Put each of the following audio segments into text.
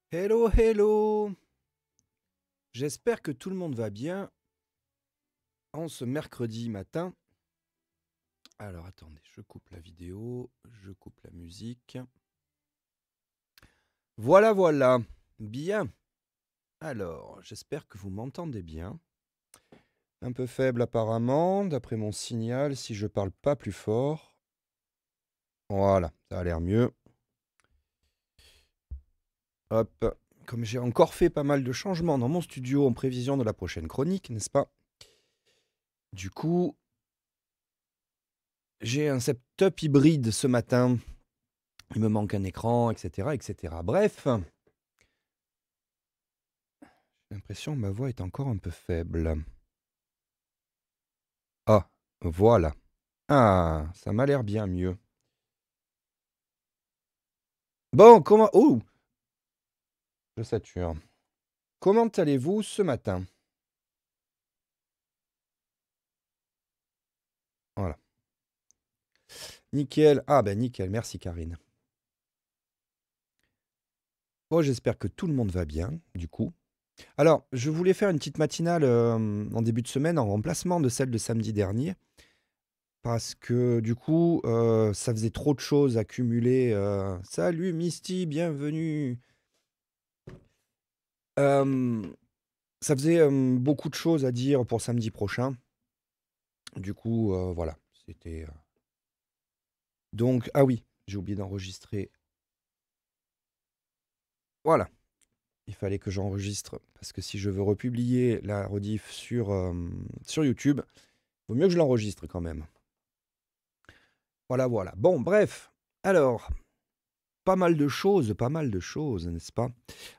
Hello, hello! J'espère que tout le monde va bien en ce mercredi matin. Alors attendez, je coupe la vidéo, je coupe la musique. Voilà, voilà. Bien. Alors, j'espère que vous m'entendez bien. Un peu faible apparemment, d'après mon signal, si je parle pas plus fort. Voilà, ça a l'air mieux. Hop. Comme j'ai encore fait pas mal de changements dans mon studio en prévision de la prochaine chronique, n'est-ce pas? Du coup, j'ai un setup hybride ce matin. Il me manque un écran, etc., etc. Bref, j'ai l'impression que ma voix est encore un peu faible. Ah, voilà. Ah, ça m'a l'air bien mieux. Bon, comment... Oh, je sature. Comment allez-vous ce matin? Voilà. Nickel. Ah ben nickel, merci Karine. Bon, j'espère que tout le monde va bien, du coup. Alors, je voulais faire une petite matinale en début de semaine en remplacement de celle de samedi dernier. Parce que du coup, ça faisait trop de choses accumulées. Salut Misty, bienvenue. Hem, Ça faisait, beaucoup de choses à dire pour samedi prochain. Du coup, voilà, c'était, donc ah oui, j'ai oublié d'enregistrer. Voilà, il fallait que j'enregistre parce que si je veux republier la rediff sur YouTube, vaut mieux que je l'enregistre quand même. Voilà, voilà. Bon, bref, alors, pas mal de choses, n'est-ce pas?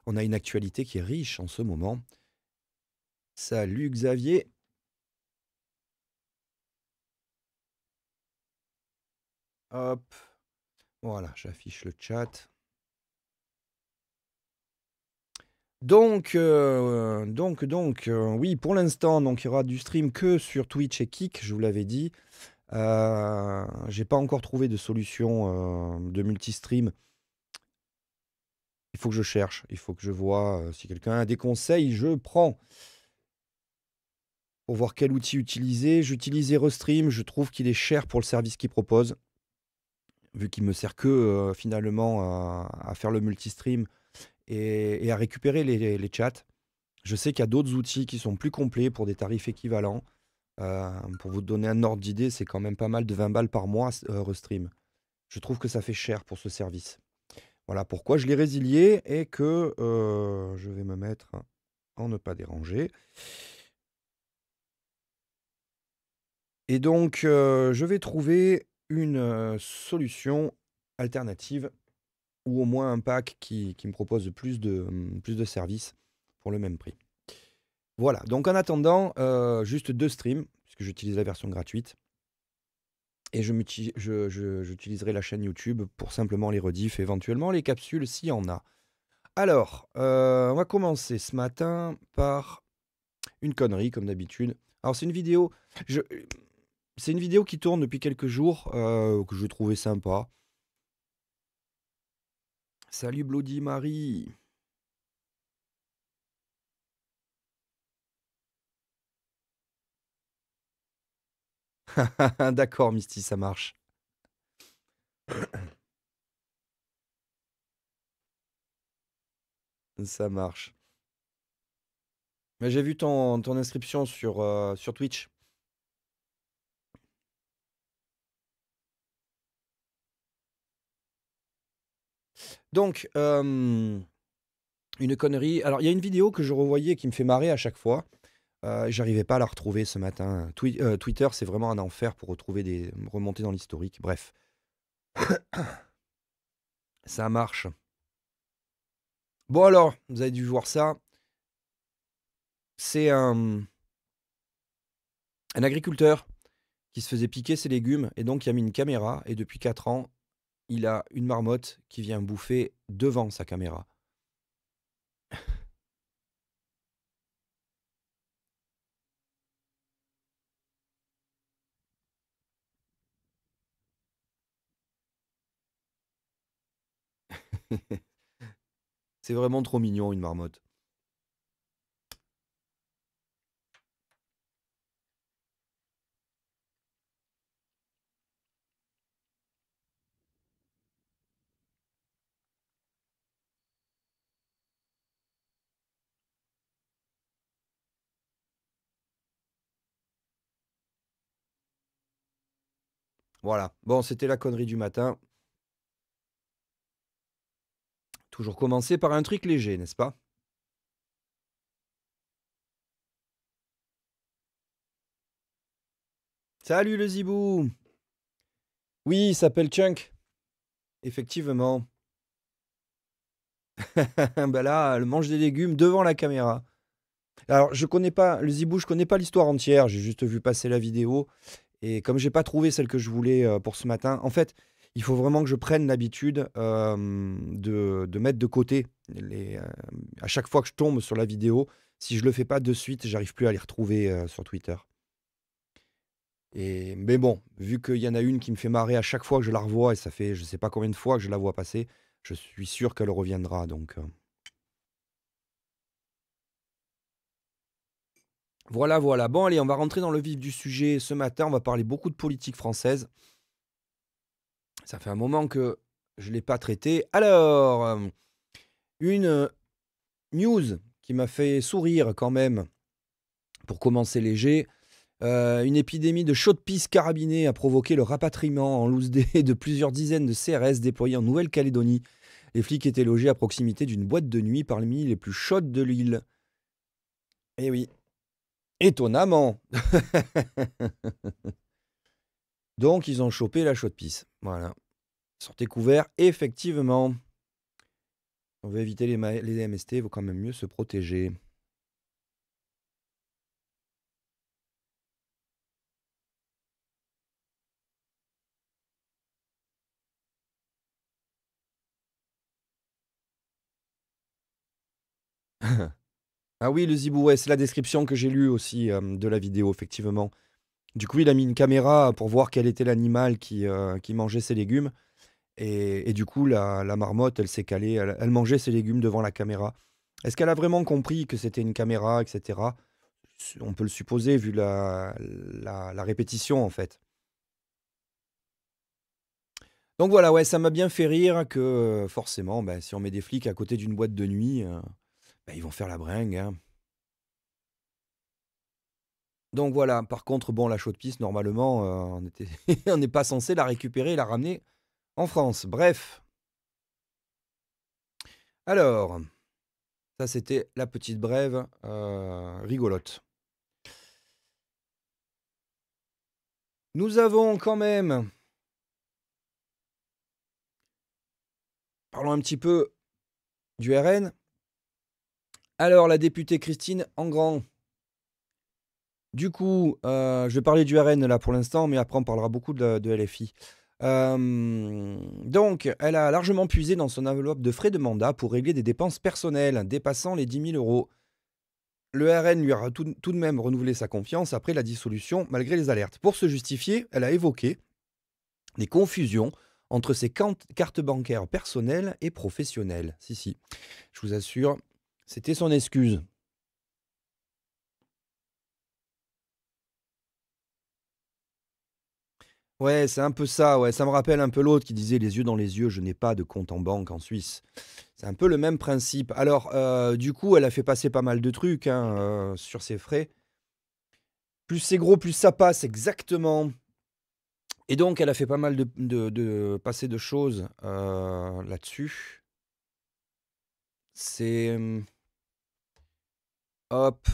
On a une actualité qui est riche en ce moment. Salut Xavier. Hop, voilà, j'affiche le chat. Oui, pour l'instant, donc il y aura du stream que sur Twitch et Kick, je vous l'avais dit. J'ai pas encore trouvé de solution de multi-stream. Il faut que je cherche, il faut que je vois si quelqu'un a des conseils, je prends. Pour voir quel outil utiliser, j'utilise Restream, je trouve qu'il est cher pour le service qu'il propose, vu qu'il me sert que finalement à faire le multi-stream et à récupérer les chats. Je sais qu'il y a d'autres outils qui sont plus complets pour des tarifs équivalents. Pour vous donner un ordre d'idée, c'est quand même pas mal de 20 balles par mois, Restream. Je trouve que ça fait cher pour ce service. Voilà pourquoi je l'ai résilié et que je vais me mettre en ne pas déranger. Et donc, je vais trouver une solution alternative ou au moins un pack qui me propose plus de services pour le même prix. Voilà, donc en attendant, juste 2 streams, puisque j'utilise la version gratuite. Et j'utiliserai la chaîne YouTube pour simplement les rediffs, éventuellement les capsules s'il y en a. Alors, on va commencer ce matin par une connerie, comme d'habitude. Alors, c'est une vidéo. je- C'est une vidéo qui tourne depuis quelques jours, que je trouvais sympa. Salut Bloody Marie. D'accord, Misty, ça marche. Ça marche. Mais j'ai vu ton inscription sur Twitch. Donc, une connerie. Alors, il y a une vidéo que je revoyais qui me fait marrer à chaque fois. J'arrivais pas à la retrouver ce matin. Twitter, c'est vraiment un enfer pour retrouver des remonter dans l'historique. Bref, ça marche. Bon alors, vous avez dû voir ça. C'est un agriculteur qui se faisait piquer ses légumes et donc il a mis une caméra et depuis 4 ans, il a une marmotte qui vient bouffer devant sa caméra. C'est vraiment trop mignon, une marmotte. Voilà. Bon, c'était la connerie du matin. Toujours commencer par un truc léger, n'est-ce pas? Salut le zibou! Oui, il s'appelle Chunk, effectivement. Bah là, elle mange des légumes devant la caméra. Alors, je connais pas le zibou, je connais pas l'histoire entière, j'ai juste vu passer la vidéo et comme j'ai pas trouvé celle que je voulais, pour ce matin, en fait, il faut vraiment que je prenne l'habitude, de mettre de côté à chaque fois que je tombe sur la vidéo, si je le fais pas de suite, j'arrive plus à les retrouver, sur Twitter. Mais bon, vu qu'il y en a une qui me fait marrer à chaque fois que je la revois et ça fait je sais pas combien de fois que je la vois passer, je suis sûr qu'elle reviendra donc. Voilà, voilà. Bon allez, on va rentrer dans le vif du sujet ce matin, on va parler beaucoup de politique française. Ça fait un moment que je ne l'ai pas traité. Alors, une, news qui m'a fait sourire quand même, pour commencer léger. Une épidémie de chaude-pisse carabinée a provoqué le rapatriement en loose day de plusieurs dizaines de CRS déployés en Nouvelle-Calédonie. Les flics étaient logés à proximité d'une boîte de nuit parmi les plus chaudes de l'île. Eh oui, étonnamment. Donc ils ont chopé la chaude-pisse. Voilà. Sortez couverts, effectivement. On veut éviter les MST, il vaut quand même mieux se protéger. Ah oui, le zibou, ouais, c'est la description que j'ai lue aussi de la vidéo, effectivement. Du coup, il a mis une caméra pour voir quel était l'animal qui mangeait ses légumes. Et du coup, la marmotte, elle s'est calée, elle mangeait ses légumes devant la caméra. Est-ce qu'elle a vraiment compris que c'était une caméra, etc. On peut le supposer vu la répétition, en fait. Donc voilà, ouais, ça m'a bien fait rire que forcément, bah, si on met des flics à côté d'une boîte de nuit, bah, ils vont faire la bringue, hein. Donc voilà, par contre, bon, la chaude-pisse, normalement, on n'est pas censé la récupérer et la ramener en France. Bref. Alors, ça c'était la petite brève rigolote. Nous avons quand même, parlons un petit peu du RN. Alors, la députée Christine Engrand. Du coup, je vais parler du RN là pour l'instant, mais après on parlera beaucoup de LFI. Donc, elle a largement puisé dans son enveloppe de frais de mandat pour régler des dépenses personnelles dépassant les 10 000 euros. Le RN lui a tout de même renouvelé sa confiance après la dissolution, malgré les alertes. Pour se justifier, elle a évoqué des confusions entre ses cartes bancaires personnelles et professionnelles. Si, je vous assure, c'était son excuse. Ouais, c'est un peu ça, ouais. Ça me rappelle un peu l'autre qui disait les yeux dans les yeux, je n'ai pas de compte en banque en Suisse. C'est un peu le même principe. Alors, du coup, elle a fait passer pas mal de trucs hein, sur ses frais. Plus c'est gros, plus ça passe, exactement. Et donc, elle a fait pas mal de passer de choses là-dessus. C'est. Hop,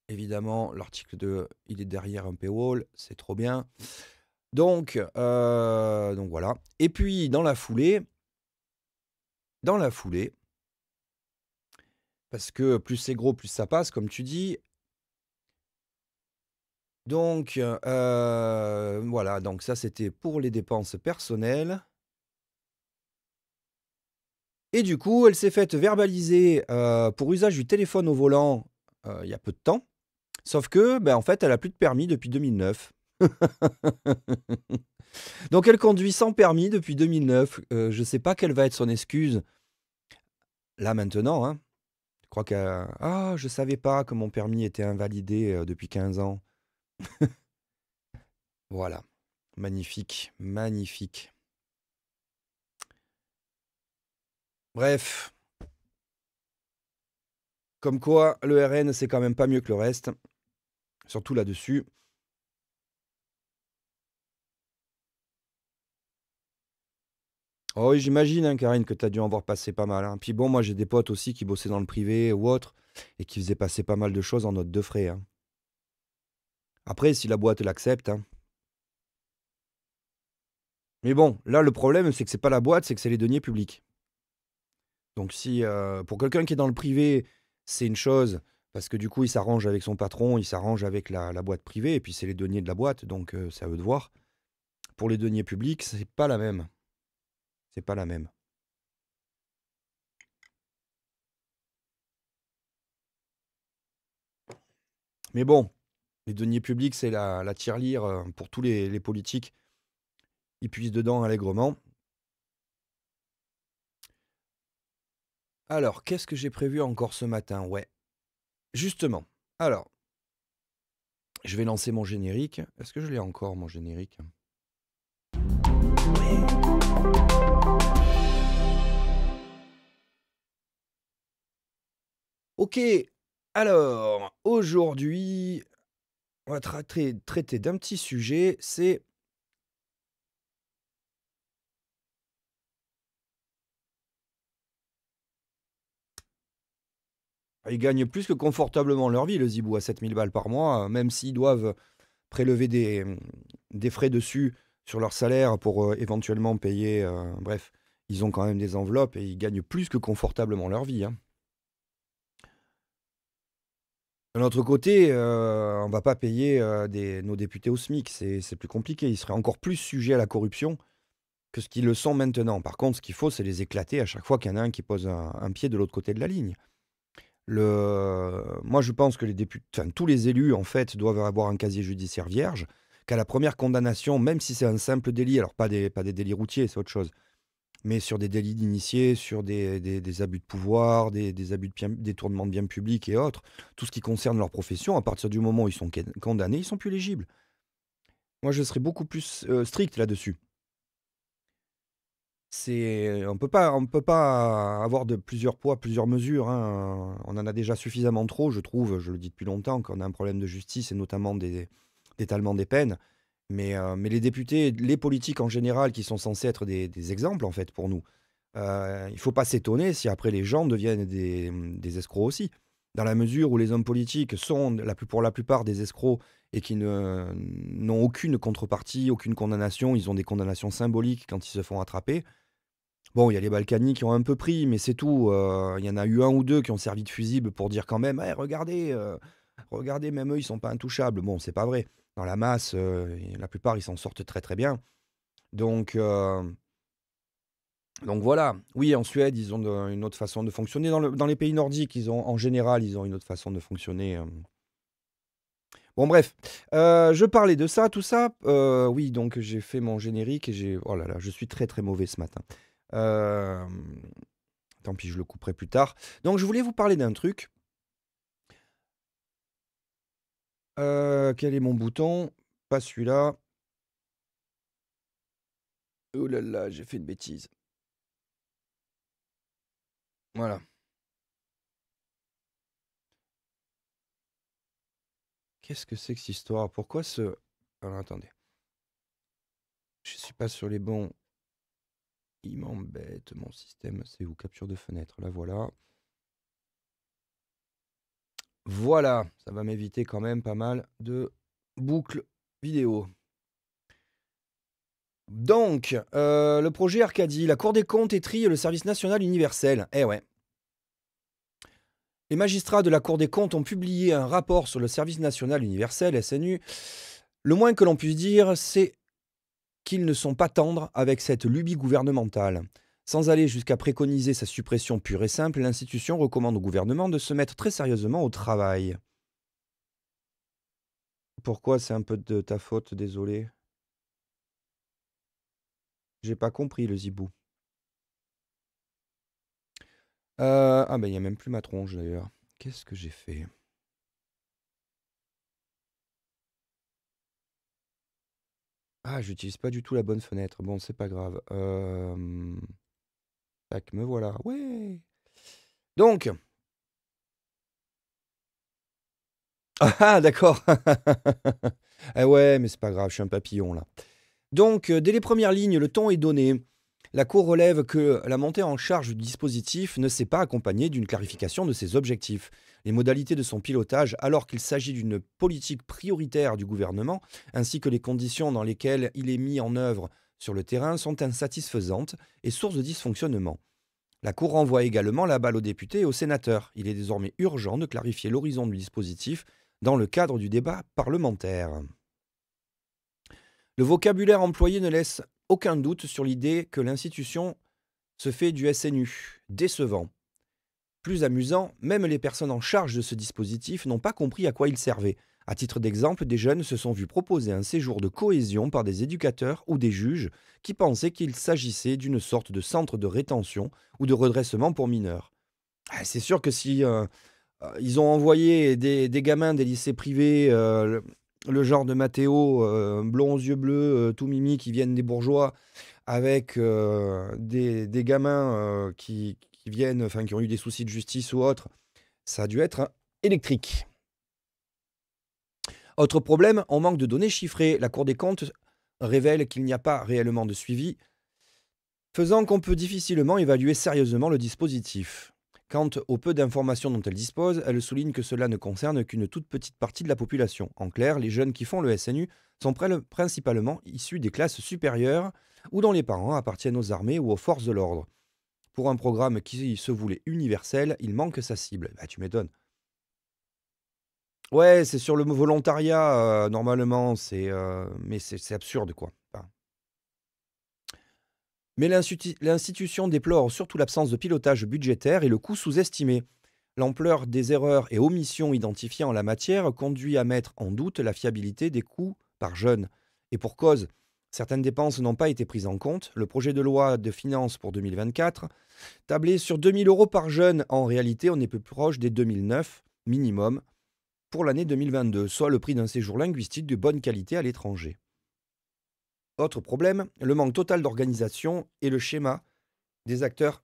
évidemment, l'article il est derrière un paywall, c'est trop bien. Donc voilà. Et puis, dans la foulée, parce que plus c'est gros, plus ça passe, comme tu dis. Donc, voilà, donc ça c'était pour les dépenses personnelles. Et du coup, elle s'est faite verbaliser pour usage du téléphone au volant il y a peu de temps. Sauf que, ben, en fait, elle a plus de permis depuis 2009. Donc elle conduit sans permis depuis 2009. Je sais pas quelle va être son excuse. Là maintenant, hein, je crois que ah, je savais pas que mon permis était invalidé, depuis 15 ans. Voilà, magnifique, magnifique. Bref, comme quoi le RN, c'est quand même pas mieux que le reste, surtout là-dessus. Oh oui, j'imagine, hein, Karine, que tu as dû en voir passer pas mal, hein. Puis bon, moi, j'ai des potes aussi qui bossaient dans le privé ou autre et qui faisaient passer pas mal de choses en note de frais, hein. Après, si la boîte l'accepte, hein. Mais bon, là, le problème, c'est que c'est pas la boîte, c'est que c'est les deniers publics. Donc si, pour quelqu'un qui est dans le privé, c'est une chose, parce que du coup, il s'arrange avec son patron, il s'arrange avec la boîte privée et puis c'est les deniers de la boîte, donc c'est à eux de voir. Pour les deniers publics, c'est pas la même, c'est pas la même. Mais bon, les deniers publics, c'est la tirelire, pour tous les politiques. Ils puisent dedans allègrement. Alors, qu'est-ce que j'ai prévu encore ce matin? Ouais, justement. Alors, je vais lancer mon générique. Est-ce que je l'ai encore, mon générique? Ok, alors, aujourd'hui, on va traiter d'un petit sujet, c'est... Ils gagnent plus que confortablement leur vie, le zibou, à 7000 balles par mois, même s'ils doivent prélever des frais dessus sur leur salaire pour éventuellement payer. Bref, ils ont quand même des enveloppes et ils gagnent plus que confortablement leur vie, hein. De l'autre côté, on va pas payer nos députés au SMIC, c'est plus compliqué. Ils seraient encore plus sujets à la corruption que ce qu'ils le sont maintenant. Par contre, ce qu'il faut, c'est les éclater à chaque fois qu'il y en a un qui pose un pied de l'autre côté de la ligne. Moi, je pense que les députés, enfin, tous les élus, en fait, doivent avoir un casier judiciaire vierge, qu'à la première condamnation, même si c'est un simple délit, alors pas des délits routiers, c'est autre chose, mais sur des délits d'initiés, sur des abus de pouvoir, des abus de détournement de biens publics et autres, tout ce qui concerne leur profession, à partir du moment où ils sont condamnés, ils sont plus éligibles. Moi, je serais beaucoup plus strict là-dessus. On peut pas avoir de plusieurs poids, plusieurs mesures, hein. On en a déjà suffisamment trop, je trouve. Je le dis depuis longtemps qu'on a un problème de justice et notamment d'étalement des peines. Mais les députés, les politiques en général, qui sont censés être des exemples en fait pour nous, il ne faut pas s'étonner si après les gens deviennent des escrocs aussi. Dans la mesure où les hommes politiques sont pour la plupart des escrocs et qui n'ont aucune contrepartie, aucune condamnation, ils ont des condamnations symboliques quand ils se font attraper. Bon, il y a les Balkany qui ont un peu pris, mais c'est tout. Il y en a eu un ou deux qui ont servi de fusible pour dire quand même: «Eh regardez, regardez, même eux, ils sont pas intouchables». Bon, c'est pas vrai. Dans la masse, la plupart, ils s'en sortent très, très bien. Donc donc voilà. Oui, en Suède, ils ont une autre façon de fonctionner. Dans les pays nordiques, en général, ils ont une autre façon de fonctionner. Bon bref, je parlais de ça, tout ça. Oui, donc j'ai fait mon générique et oh là là, je suis très, très mauvais ce matin. Hem Tant pis, je le couperai plus tard. Donc je voulais vous parler d'un truc. Quel est mon bouton? Pas celui-là. Oh là là, j'ai fait une bêtise. Voilà. Qu'est-ce que c'est que cette histoire? Pourquoi ce... Alors attendez. Je suis pas sur les bons. Il m'embête, mon système. C'est où? Capture de fenêtre. Là, voilà. Voilà. Ça va m'éviter quand même pas mal de boucles vidéo. Donc, le projet Arcadie, la Cour des comptes étrille le service national universel. Eh ouais. Les magistrats de la Cour des comptes ont publié un rapport sur le service national universel, SNU. Le moins que l'on puisse dire, c'est qu'ils ne sont pas tendres avec cette lubie gouvernementale. Sans aller jusqu'à préconiser sa suppression pure et simple, l'institution recommande au gouvernement de se mettre très sérieusement au travail. Pourquoi c'est un peu de ta faute, désolé? J'ai pas compris le zibou. Ah ben, il y a même plus ma tronche d'ailleurs. Qu'est-ce que j'ai fait? Ah, j'utilise pas du tout la bonne fenêtre. Bon, c'est pas grave. Tac, me voilà. Ouais! Donc, ah d'accord! Ah ouais, mais c'est pas grave, je suis un papillon là. Donc, dès les premières lignes, le ton est donné. La Cour relève que la montée en charge du dispositif ne s'est pas accompagnée d'une clarification de ses objectifs. Les modalités de son pilotage, alors qu'il s'agit d'une politique prioritaire du gouvernement, ainsi que les conditions dans lesquelles il est mis en œuvre sur le terrain, sont insatisfaisantes et source de dysfonctionnement. La Cour renvoie également la balle aux députés et aux sénateurs. Il est désormais urgent de clarifier l'horizon du dispositif dans le cadre du débat parlementaire. Le vocabulaire employé ne laisse aucun doute sur l'idée que l'institution se fait du SNU. Décevant. Plus amusant, même les personnes en charge de ce dispositif n'ont pas compris à quoi il servait. À titre d'exemple, des jeunes se sont vus proposer un séjour de cohésion par des éducateurs ou des juges qui pensaient qu'il s'agissait d'une sorte de centre de rétention ou de redressement pour mineurs. Ah, c'est sûr que si ils ont envoyé des gamins des lycées privés, le genre de Mathéo, blond aux yeux bleus, tout mimi, qui viennent des bourgeois, avec des gamins qui viennent, enfin qui ont eu des soucis de justice ou autre, ça a dû être électrique. Autre problème, on manque de données chiffrées. La Cour des comptes révèle qu'il n'y a pas réellement de suivi, faisant qu'on peut difficilement évaluer sérieusement le dispositif. Quant au peu d'informations dont elle dispose, elle souligne que cela ne concerne qu'une toute petite partie de la population. En clair, les jeunes qui font le SNU sont principalement issus des classes supérieures ou dont les parents appartiennent aux armées ou aux forces de l'ordre. Pour un programme qui se voulait universel, il manque sa cible. Bah, tu m'étonnes. Ouais, c'est sur le volontariat, normalement, mais c'est absurde, quoi. Enfin, mais l'institution déplore surtout l'absence de pilotage budgétaire et le coût sous-estimé. L'ampleur des erreurs et omissions identifiées en la matière conduit à mettre en doute la fiabilité des coûts par jeune. Et pour cause, certaines dépenses n'ont pas été prises en compte. Le projet de loi de finances pour 2024 tablait sur 2000 euros par jeune. En réalité, on est plus proche des 2009 minimum pour l'année 2022, soit le prix d'un séjour linguistique de bonne qualité à l'étranger. Autre problème, le manque total d'organisation et le schéma des acteurs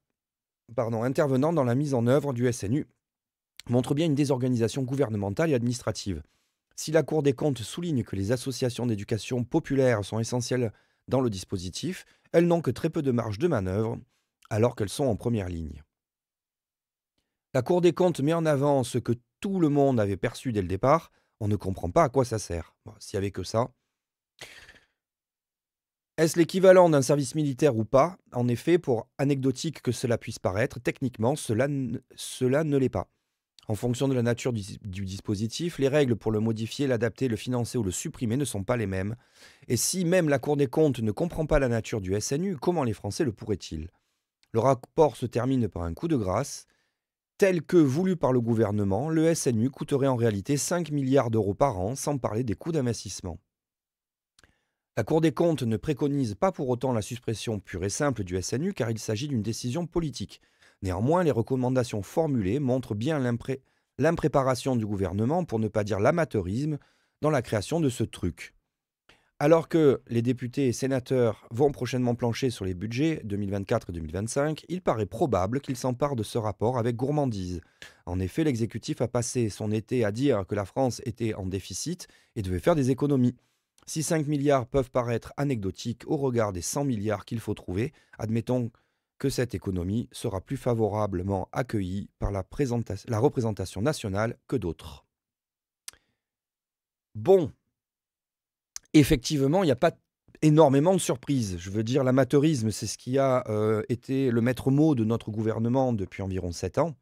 intervenant dans la mise en œuvre du SNU montrent bien une désorganisation gouvernementale et administrative. Si la Cour des comptes souligne que les associations d'éducation populaire sont essentielles dans le dispositif, elles n'ont que très peu de marge de manœuvre alors qu'elles sont en première ligne. La Cour des comptes met en avant ce que tout le monde avait perçu dès le départ, on ne comprend pas à quoi ça sert. Bon, s'il n'y avait que ça. Est-ce l'équivalent d'un service militaire ou pas? En effet, pour anecdotique que cela puisse paraître, techniquement, cela ne l'est pas. En fonction de la nature du dispositif, les règles pour le modifier, l'adapter, le financer ou le supprimer ne sont pas les mêmes. Et si même la Cour des comptes ne comprend pas la nature du SNU, comment les Français le pourraient-ils? Le rapport se termine par un coup de grâce. Tel que voulu par le gouvernement, le SNU coûterait en réalité 5 milliards d'euros par an, sans parler des coûts d'investissement. La Cour des comptes ne préconise pas pour autant la suppression pure et simple du SNU car il s'agit d'une décision politique. Néanmoins, les recommandations formulées montrent bien l'impréparation du gouvernement, pour ne pas dire l'amateurisme, dans la création de ce truc. Alors que les députés et sénateurs vont prochainement plancher sur les budgets 2024 et 2025, il paraît probable qu'ils s'emparent de ce rapport avec gourmandise. En effet, l'exécutif a passé son été à dire que la France était en déficit et devait faire des économies. Si 5 milliards peuvent paraître anecdotiques au regard des 100 milliards qu'il faut trouver, admettons que cette économie sera plus favorablement accueillie par la représentation nationale que d'autres. Bon, effectivement, il n'y a pas énormément de surprises. Je veux dire, l'amateurisme, c'est ce qui a été le maître mot de notre gouvernement depuis environ 7 ans.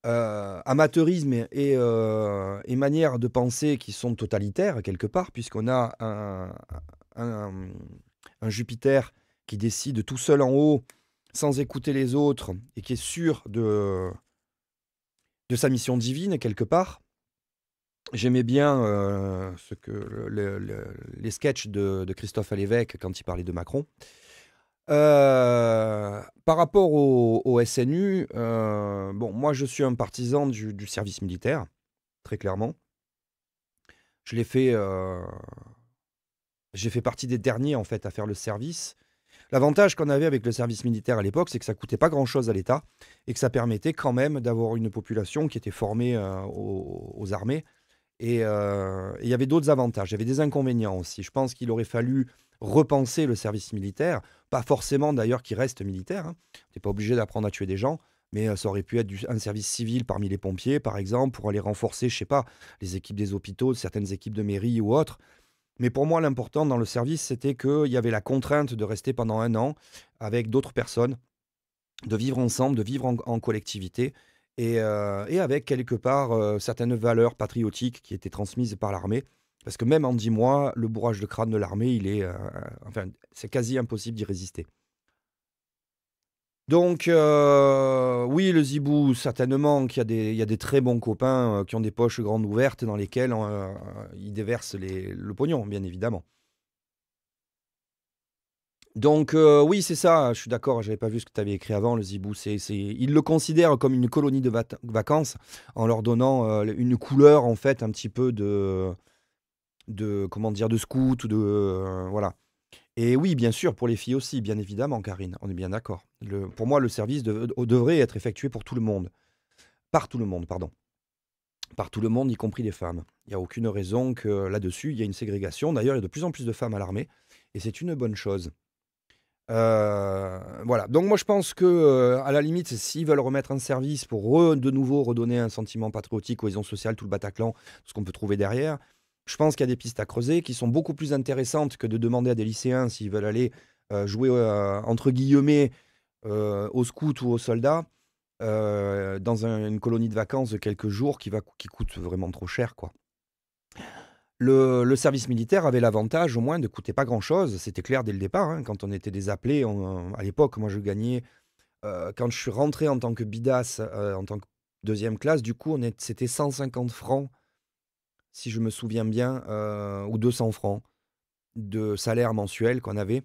Amateurisme et manière de penser qui sont totalitaires, quelque part, puisqu'on a un, un Jupiter qui décide tout seul en haut, sans écouter les autres, et qui est sûr de sa mission divine, quelque part. J'aimais bien ce que les sketchs de Christophe Alévèque quand il parlait de Macron. Par rapport au SNU, bon, moi, je suis un partisan du service militaire, très clairement. Je l'ai fait, j'ai fait partie des derniers, en fait, à faire le service. L'avantage qu'on avait avec le service militaire à l'époque, c'est que ça coûtait pas grand-chose à l'État et que ça permettait quand même d'avoir une population qui était formée, aux armées et il y avait d'autres avantages. Il y avait des inconvénients aussi. Je pense qu'il aurait fallu repenser le service militaire, pas forcément d'ailleurs qu'il reste militaire, hein. Tu pas obligé d'apprendre à tuer des gens, mais ça aurait pu être un service civil parmi les pompiers, par exemple, pour aller renforcer, je sais pas, les équipes des hôpitaux, certaines équipes de mairie ou autres. Mais pour moi, l'important dans le service, c'était qu'il y avait la contrainte de rester pendant 1 an avec d'autres personnes, de vivre ensemble, de vivre en collectivité et avec quelque part, certaines valeurs patriotiques qui étaient transmises par l'armée. Parce que même en 10 mois, le bourrage de crâne de l'armée, il est, enfin, c'est quasi impossible d'y résister. Donc oui, le Zibou, certainement qu'il y a des très bons copains, qui ont des poches grandes ouvertes dans lesquelles, ils déversent le pognon, bien évidemment. Donc oui, c'est ça, je suis d'accord, j'avais pas vu ce que tu avais écrit avant, le Zibou. Ils le considèrent comme une colonie de vacances en leur donnant, une couleur, en fait, un petit peu comment dire? De scout ou voilà. Et oui, bien sûr, pour les filles aussi, bien évidemment, Karine, on est bien d'accord. Pour moi, le service devrait être effectué pour tout le monde. Par tout le monde, pardon. Par tout le monde, y compris les femmes. Il y a aucune raison que là-dessus, il y ait une ségrégation. D'ailleurs, il y a de plus en plus de femmes à l'armée et c'est une bonne chose. Voilà, donc moi je pense que, à la limite, s'ils veulent remettre un service pour de nouveau redonner un sentiment patriotique, cohésion sociale, tout le Bataclan, ce qu'on peut trouver derrière, je pense qu'il y a des pistes à creuser qui sont beaucoup plus intéressantes que de demander à des lycéens s'ils veulent aller, jouer, entre guillemets, aux scouts ou aux soldats, dans une colonie de vacances de quelques jours qui coûte vraiment trop cher, quoi. Le service militaire avait l'avantage au moins de coûter pas grand-chose. C'était clair dès le départ, hein, quand on était des appelés, à l'époque, moi je gagnais, quand je suis rentré en tant que bidas, en tant que deuxième classe, du coup c'était 150 francs, si je me souviens bien, ou 200 francs de salaire mensuel qu'on avait.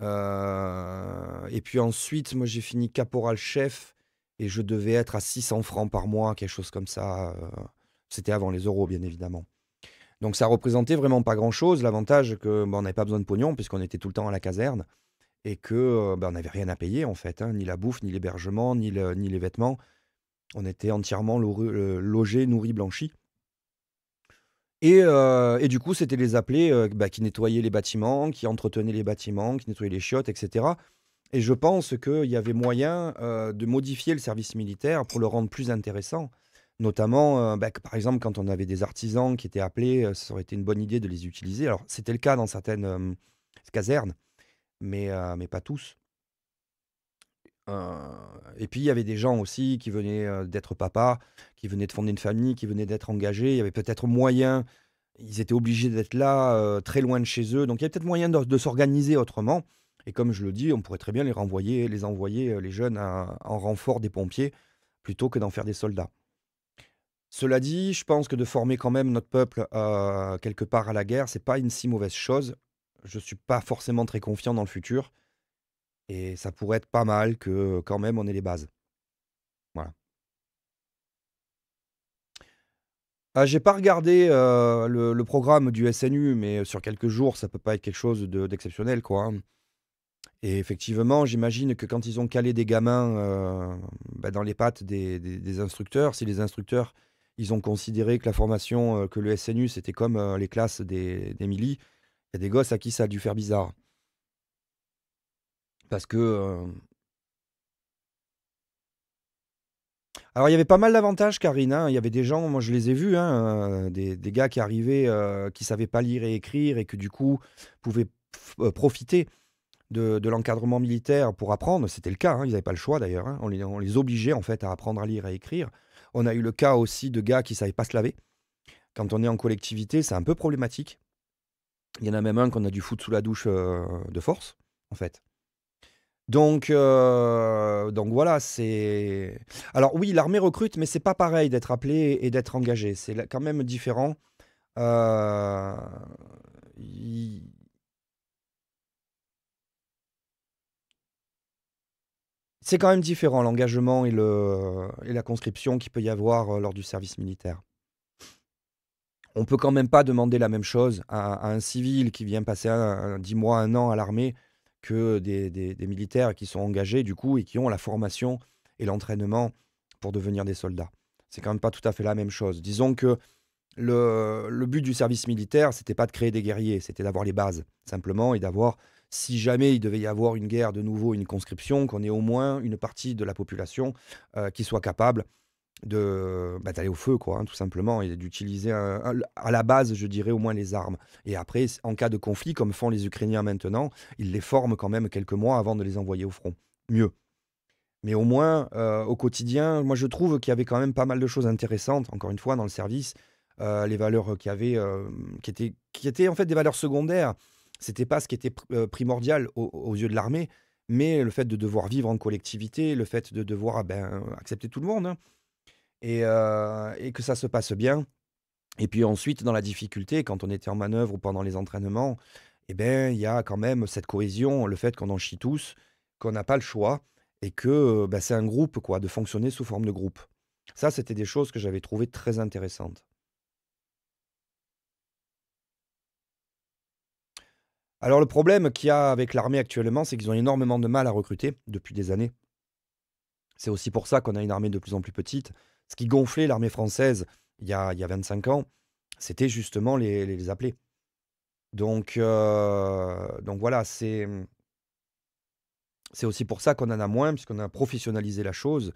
Et puis ensuite, moi j'ai fini caporal-chef et je devais être à 600 francs par mois, quelque chose comme ça, c'était avant les euros, bien évidemment. Donc ça représentait vraiment pas grand-chose. L'avantage que, bah, on n'avait pas besoin de pognon puisqu'on était tout le temps à la caserne et que, bah, on n'avait rien à payer en fait, hein, ni la bouffe, ni l'hébergement, ni les vêtements. On était entièrement logés, nourris, blanchis et du coup, c'était les appelés, bah, qui nettoyaient les bâtiments, qui entretenaient les bâtiments, qui nettoyaient les chiottes et cetera et je pense qu'il y avait moyen, de modifier le service militaire pour le rendre plus intéressant. Notamment, bah, que par exemple, quand on avait des artisans qui étaient appelés, ça aurait été une bonne idée de les utiliser. Alors, c'était le cas dans certaines, casernes, mais pas tous. Heu et puis, il y avait des gens aussi qui venaient, d'être papa, qui venaient de fonder une famille, qui venaient d'être engagés. Il y avait peut-être moyen ils étaient obligés d'être là, très loin de chez eux, donc il y a peut-être moyen de s'organiser autrement et comme je le dis, on pourrait très bien les envoyer, les jeunes en renfort des pompiers, plutôt que d'en faire des soldats. Cela dit, je pense que de former quand même notre peuple, quelque part à la guerre, c'est pas une si mauvaise chose. Je suis pas forcément très confiant dans le futur et ça pourrait être pas mal que, quand même, on ait les bases. Voilà. Ah, j'ai pas regardé, le programme du SNU, mais sur quelques jours, ça peut pas être quelque chose d'exceptionnel, quoi, hein. Et effectivement, j'imagine que quand ils ont calé des gamins, bah, dans les pattes des instructeurs, si les instructeurs, ils ont considéré que la formation, que le SNU, c'était comme, les classes des milis, il y a des gosses à qui ça a dû faire bizarre. Parce que, alors il y avait pas mal d'avantages, Karine, hein. Il y avait des gens, moi je les ai vus, hein, des gars qui arrivaient, qui savaient pas lire et écrire et que du coup pouvaient profiter de l'encadrement militaire pour apprendre. C'était le cas, hein, ils n'avaient pas le choix d'ailleurs, hein. On les obligeait en fait à apprendre à lire et à écrire. On a eu le cas aussi de gars qui ne savaient pas se laver. Quand on est en collectivité, c'est un peu problématique. Il y en a même un qu'on a dû foutre sous la douche, de force, en fait. Donc voilà, c'est alors oui, l'armée recrute, mais c'est pas pareil d'être appelé et d'être engagé. C'est quand même différent. Heu, il C'est quand même différent l'engagement et la conscription qu'il peut y avoir, lors du service militaire. On peut quand même pas demander la même chose à un civil qui vient passer 10 mois, 1 an à l'armée que des militaires qui sont engagés du coup et qui ont la formation et l'entraînement pour devenir des soldats. C'est quand même pas tout à fait la même chose. Disons que le but du service militaire, c'était pas de créer des guerriers, c'était d'avoir les bases, simplement et d'avoir, si jamais il devait y avoir une guerre de nouveau, une conscription, qu'on ait au moins une partie de la population, qui soit capable d'aller au feu quoi, hein, tout simplement et d'utiliser à la base, je dirais, au moins les armes et après en cas de conflit, comme font les Ukrainiens maintenant, ils les forment quand même quelques mois avant de les envoyer au front. Mieux. Mais au moins, au quotidien, moi je trouve qu'il y avait quand même pas mal de choses intéressantes, encore une fois, dans le service. Les valeurs qu'il y avait, qui étaient en fait des valeurs secondaires. C'était pas ce qui était primordial aux yeux de l'armée, mais le fait de devoir vivre en collectivité, le fait de devoir, accepter tout le monde, hein, et que ça se passe bien. Et puis ensuite, dans la difficulté, quand on était en manœuvre ou pendant les entraînements, eh ben, il y a quand même cette cohésion, le fait qu'on en chie tous, qu'on n'a pas le choix et que, c'est un groupe quoi, de fonctionner sous forme de groupe. Ça, c'était des choses que j'avais trouvées très intéressantes. Alors le problème qu'il y a avec l'armée actuellement, c'est qu'ils ont énormément de mal à recruter depuis des années. C'est aussi pour ça qu'on a une armée de plus en plus petite. Ce qui gonflait l'armée française il y a 25 ans, c'était justement les appelés. Donc voilà, c'est aussi pour ça qu'on en a moins, puisqu'on a professionnalisé la chose.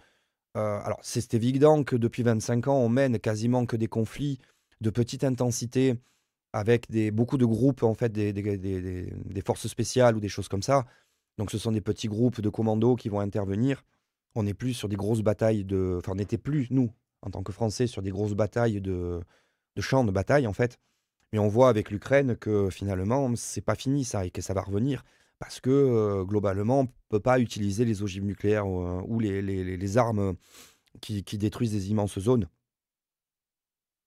Alors c'est évident que depuis 25 ans, on mène quasiment que des conflits de petite intensité avec beaucoup de groupes, en fait, des forces spéciales ou des choses comme ça. Donc ce sont des petits groupes de commandos qui vont intervenir. On n'est plus sur des grosses batailles enfin, on n'était plus, nous, en tant que Français, sur des grosses batailles de champs de bataille, en fait. Mais on voit avec l'Ukraine que finalement, c'est pas fini ça et que ça va revenir. Parce que globalement, on ne peut pas utiliser les ogives nucléaires ou les armes qui détruisent des immenses zones.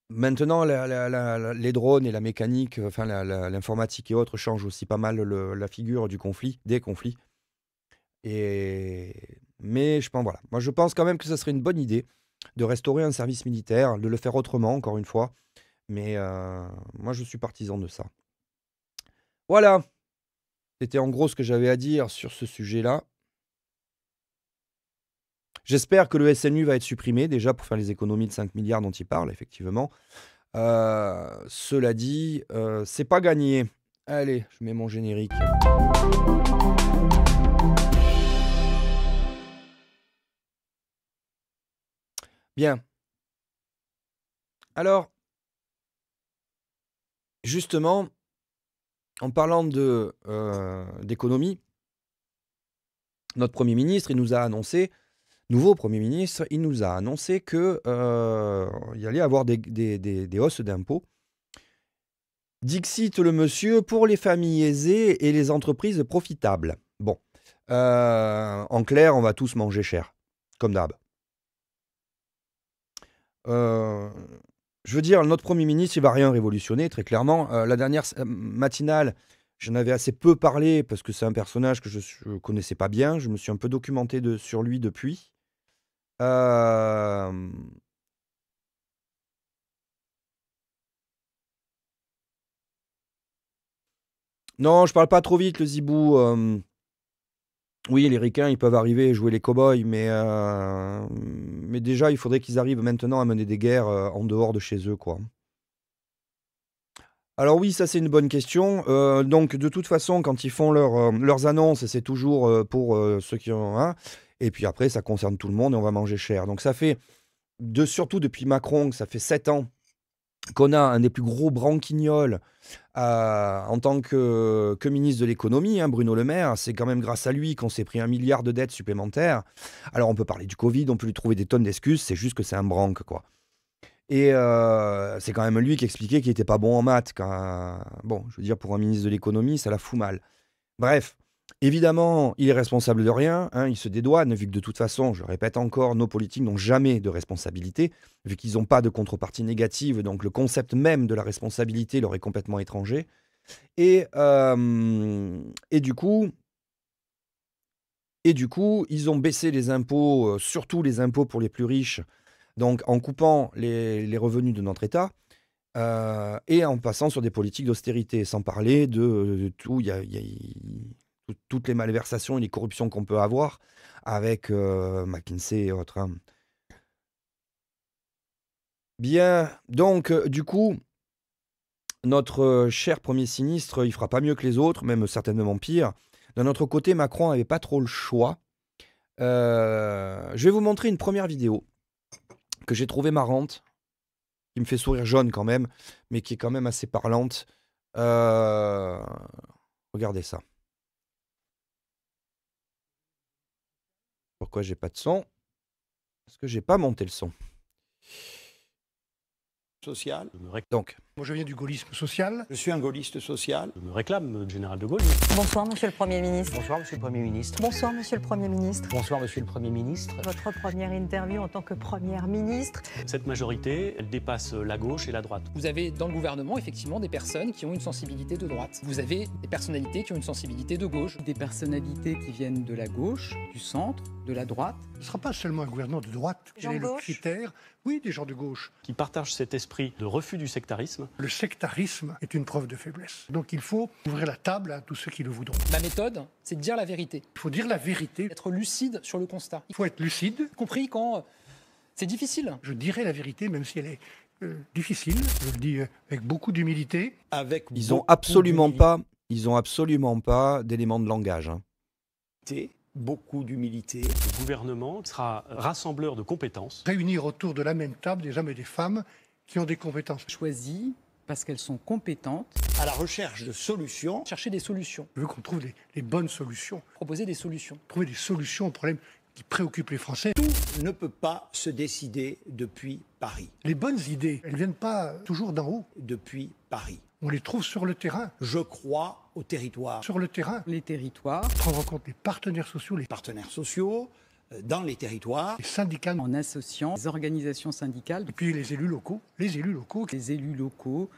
Maintenant, les drones et la mécanique, enfin l'informatique et autres changent aussi pas mal la figure du conflit, des conflits. Mais voilà. Moi, je pense quand même que ça serait une bonne idée de restaurer un service militaire, de le faire autrement, encore une fois. Mais moi, je suis partisan de ça. Voilà, c'était en gros ce que j'avais à dire sur ce sujet-là. J'espère que le SNU va être supprimé, déjà pour faire les économies de 5 milliards dont il parle, effectivement. Cela dit, c'est pas gagné. Allez, je mets mon générique. Bien. Alors, justement, en parlant d'économie, notre Premier ministre, il nous a annoncé, nouveau Premier ministre, il nous a annoncé que, il y allait avoir des hausses d'impôts. Dixit le monsieur, pour les familles aisées et les entreprises profitables. Bon, en clair, on va tous manger cher, comme d'hab. Je veux dire, notre Premier ministre, il va rien révolutionner, très clairement. La dernière matinale, j'en avais assez peu parlé parce que c'est un personnage que je connaissais pas bien. Je me suis un peu documenté sur lui depuis. Hem, non, je parle pas trop vite, le zibou. Oui, les ricains, ils peuvent arriver et jouer les cow-boys, mais déjà, il faudrait qu'ils arrivent maintenant à mener des guerres en dehors de chez eux, quoi. Alors oui, ça c'est une bonne question. Donc de toute façon, quand ils font leurs annonces, c'est toujours pour ceux qui ont un. Et puis après, ça concerne tout le monde et on va manger cher. Donc ça fait, surtout depuis Macron, que ça fait 7 ans qu'on a un des plus gros branquignols en tant que ministre de l'économie, hein, Bruno Le Maire. C'est quand même grâce à lui qu'on s'est pris 1 milliard de dettes supplémentaires. Alors on peut parler du Covid, on peut lui trouver des tonnes d'excuses, c'est juste que c'est un branque, quoi. Et c'est quand même lui qui expliquait qu'il était pas bon en maths bon, je veux dire pour un ministre de l'économie, ça la fout mal. Bref, évidemment, il est responsable de rien, hein, il se dédouane vu que de toute façon, je répète encore, nos politiques n'ont jamais de responsabilité, vu qu'ils n'ont pas de contrepartie négative, donc le concept même de la responsabilité leur est complètement étranger. Et du coup, Et du coup, ils ont baissé les impôts, surtout les impôts pour les plus riches, donc en coupant les revenus de notre État, et en passant sur des politiques d'austérité, sans parler de tout, toutes les malversations et les corruptions qu'on peut avoir avec McKinsey et autres, hein. Bien, donc du coup, notre cher Premier sinistre, il fera pas mieux que les autres, même certainement pire. D'un autre côté, Macron n'avait pas trop le choix. Je vais vous montrer une première vidéo que j'ai trouvée marrante, qui me fait sourire jaune quand même, mais qui est quand même assez parlante. Regardez ça. Pourquoi j'ai pas de son? Parce que j'ai pas monté le son. Social. Donc, Moi, je viens du gaullisme social. Je suis un gaulliste social. Je me réclame, général de Gaulle. Bonsoir, monsieur le Premier ministre. Bonsoir, monsieur le Premier ministre. Bonsoir, monsieur le Premier ministre. Bonsoir, monsieur le Premier ministre. Votre première interview en tant que Première ministre. Cette majorité, elle dépasse la gauche et la droite. Vous avez dans le gouvernement effectivement des personnes qui ont une sensibilité de droite. Vous avez des personnalités qui ont une sensibilité de gauche. Des personnalités qui viennent de la gauche, du centre, de la droite. Ce ne sera pas seulement un gouvernement de droite. Des gens Quel est de le gauche critère? Oui, des gens de gauche. Qui partagent cet esprit de refus du sectarisme. Le sectarisme est une preuve de faiblesse. Donc il faut ouvrir la table à tous ceux qui le voudront. Ma méthode, c'est de dire la vérité, Il faut dire la vérité. être lucide sur le constat, Il faut être lucide. y compris quand c'est difficile. Je dirai la vérité, même si elle est difficile. Je le dis avec beaucoup d'humilité. Avec ils ont absolument pas d'éléments de langage, hein. beaucoup d'humilité. Le gouvernement sera rassembleur de compétences. Réunir autour de la même table des hommes et des femmes qui ont des compétences. Choisies parce qu'elles sont compétentes. À la recherche de solutions. Chercher des solutions, Je veux qu'on trouve les bonnes solutions. proposer des solutions. Trouver des solutions aux problèmes qui préoccupent les Français. Ne peut pas se décider depuis Paris. Les bonnes idées, elles ne viennent pas toujours d'en haut. Depuis Paris. On les trouve sur le terrain. Je crois au territoire. Sur le terrain. Les territoires, Prendre en compte les partenaires sociaux, les Partenaires sociaux, dans les territoires. syndicats, en associant les organisations syndicales, et puis les élus locaux. Les élus locaux, les élus locaux,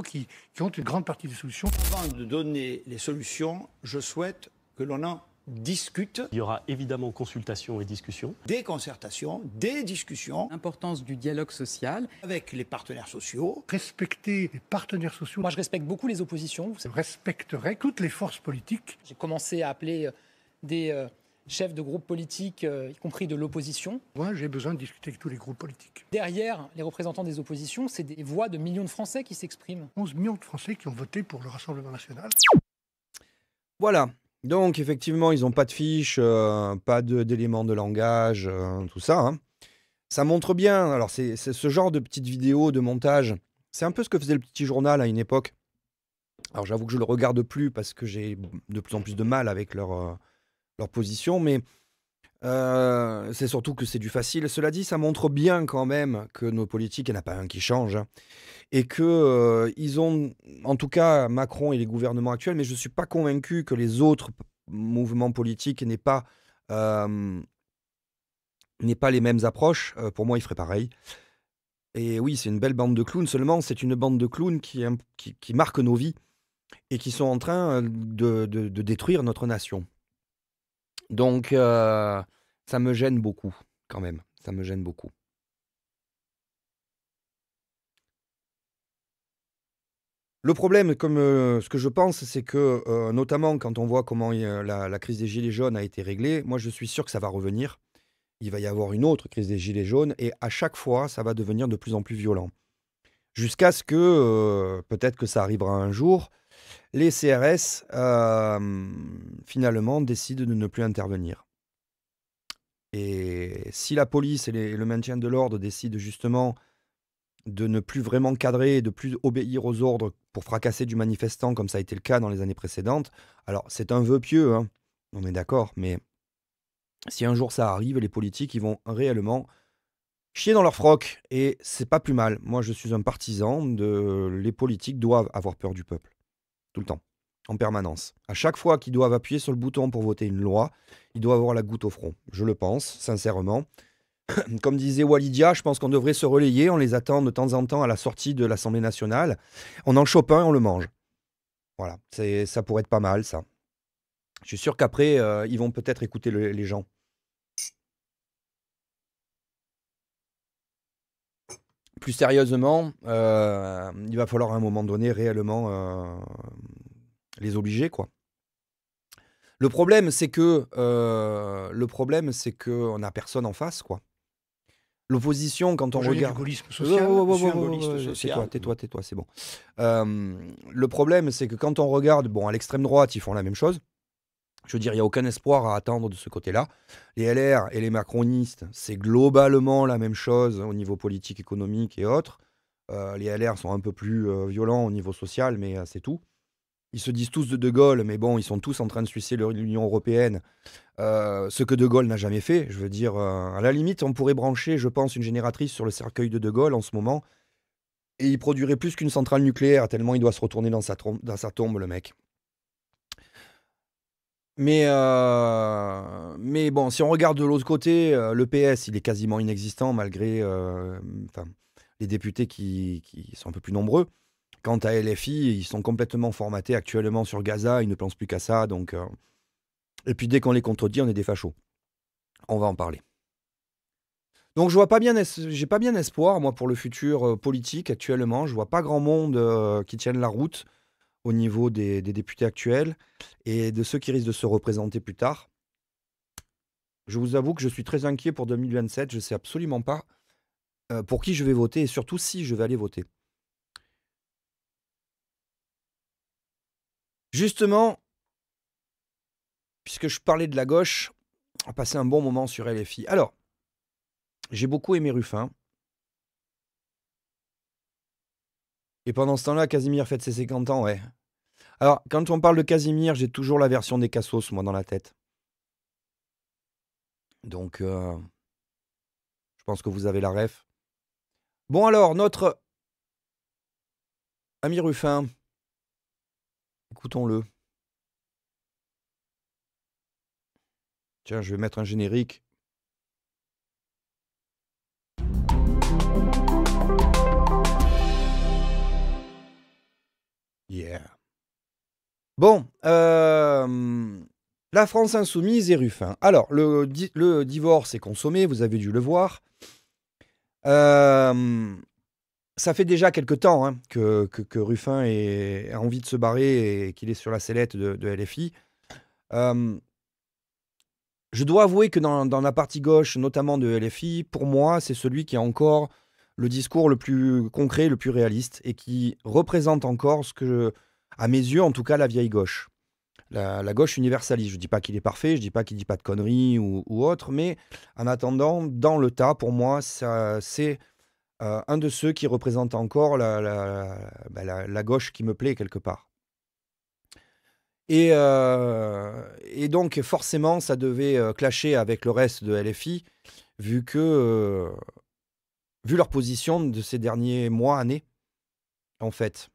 qui ont une grande partie des solutions. Avant de donner les solutions, je souhaite que l'on en discute. Il y aura évidemment consultation et discussion. Des concertations, des discussions l'importance du dialogue social. avec les partenaires sociaux. Respecter les partenaires sociaux. Moi, je respecte beaucoup les oppositions. Vous Je savez, respecterai toutes les forces politiques. j'ai commencé à appeler des chefs de groupes politiques, y compris de l'opposition. Moi, j'ai besoin de discuter avec tous les groupes politiques. Derrière les représentants des oppositions, c'est des voix de millions de Français qui s'expriment. 11 millions de Français qui ont voté pour le Rassemblement national. Voilà. Donc, effectivement, ils n'ont pas de fiches, pas d'éléments de langage, tout ça, hein. Ça montre bien. Alors, c'est ce genre de petites vidéos de montage. C'est un peu ce que faisait le Petit Journal à une époque. Alors, j'avoue que je le regarde plus parce que j'ai de plus en plus de mal avec leur position, mais c'est surtout que c'est du facile. Cela dit, ça montre bien quand même que nos politiques, il n'y en a pas un qui change, hein, et que ils ont, en tout cas Macron et les gouvernements actuels, mais je ne suis pas convaincu que les autres mouvements politiques n'aient pas les mêmes approches. Pour moi, ils feraient pareil. Et oui, c'est une belle bande de clowns, seulement c'est une bande de clowns qui marque nos vies et qui sont en train de détruire notre nation. Donc, ça me gêne beaucoup, quand même. Ça me gêne beaucoup. Le problème, comme ce que je pense, c'est que, notamment quand on voit comment la crise des Gilets jaunes a été réglée, moi je suis sûr que ça va revenir. Il va y avoir une autre crise des Gilets jaunes, et à chaque fois, ça va devenir de plus en plus violent. Jusqu'à ce que, peut-être que ça arrivera un jour, les CRS, finalement, décident de ne plus intervenir. Et si la police et le maintien de l'ordre décident justement de ne plus vraiment cadrer, de plus obéir aux ordres pour fracasser du manifestant, comme ça a été le cas dans les années précédentes, alors c'est un vœu pieux, hein, on est d'accord, mais si un jour ça arrive, les politiques, ils vont réellement chier dans leur froc, et c'est pas plus mal. Moi, je suis un partisan les politiques doivent avoir peur du peuple, tout le temps, en permanence. À chaque fois qu'ils doivent appuyer sur le bouton pour voter une loi, ils doivent avoir la goutte au front. Je le pense, sincèrement. Comme disait Walidia, je pense qu'on devrait se relayer. On les attend de temps en temps à la sortie de l'Assemblée nationale. On en chope un et on le mange. Voilà, ça pourrait être pas mal, ça. Je suis sûr qu'après, ils vont peut-être écouter les gens. Plus sérieusement, il va falloir à un moment donné réellement les obliger, quoi. Le problème, c'est qu'on n'a personne en face, quoi. L'opposition, quand on Projet du regarde. gaullisme social. Je suis un gaulliste social. Tais-toi, c'est bon. Le problème, c'est que quand on regarde, bon, à l'extrême droite, ils font la même chose. Je veux dire, il n'y a aucun espoir à attendre de ce côté-là. Les LR et les macronistes, c'est globalement la même chose au niveau politique, économique et autres. Les LR sont un peu plus violents au niveau social, mais c'est tout. Ils se disent tous de Gaulle, mais bon, ils sont tous en train de sucer l'Union européenne. Ce que De Gaulle n'a jamais fait. Je veux dire, à la limite, on pourrait brancher, je pense, une génératrice sur le cercueil de Gaulle en ce moment. Et il produirait plus qu'une centrale nucléaire, tellement il doit se retourner dans sa tombe, le mec. Mais bon, si on regarde de l'autre côté, le PS, il est quasiment inexistant malgré les députés qui sont un peu plus nombreux. Quant à LFI, ils sont complètement formatés actuellement sur Gaza, ils ne pensent plus qu'à ça. Donc, et puis dès qu'on les contredit, on est des fachos. On va en parler. Donc j'ai pas bien espoir, moi, pour le futur politique actuellement. Je vois pas grand monde qui tienne la route au niveau des députés actuels et de ceux qui risquent de se représenter plus tard. Je vous avoue que je suis très inquiet pour 2027. Je ne sais absolument pas pour qui je vais voter et surtout si je vais aller voter. Justement, puisque je parlais de la gauche, on va passer un bon moment sur LFI. Alors, j'ai beaucoup aimé Ruffin. Et pendant ce temps-là, Casimir fête ses 50 ans, ouais. Alors, quand on parle de Casimir, j'ai toujours la version des Cassos, moi, dans la tête. Donc, je pense que vous avez la ref. Bon, alors, notre ami Ruffin, écoutons-le. Tiens, je vais mettre un générique. Yeah. Bon, la France insoumise et Ruffin. Alors, le divorce est consommé, vous avez dû le voir. Ça fait déjà quelque temps hein, que Ruffin a envie de se barrer et qu'il est sur la sellette de LFI. Je dois avouer que dans la partie gauche, notamment de LFI, pour moi, c'est celui qui a encore le discours le plus concret, le plus réaliste, et qui représente encore ce que, à mes yeux, en tout cas, la vieille gauche. La gauche universaliste. Je ne dis pas qu'il est parfait, je ne dis pas qu'il ne dit pas de conneries ou autre, mais en attendant, dans le tas, pour moi, c'est un de ceux qui représente encore la gauche qui me plaît quelque part. Et donc, forcément, ça devait clasher avec le reste de LFI, vu leur position de ces derniers mois, années, en fait.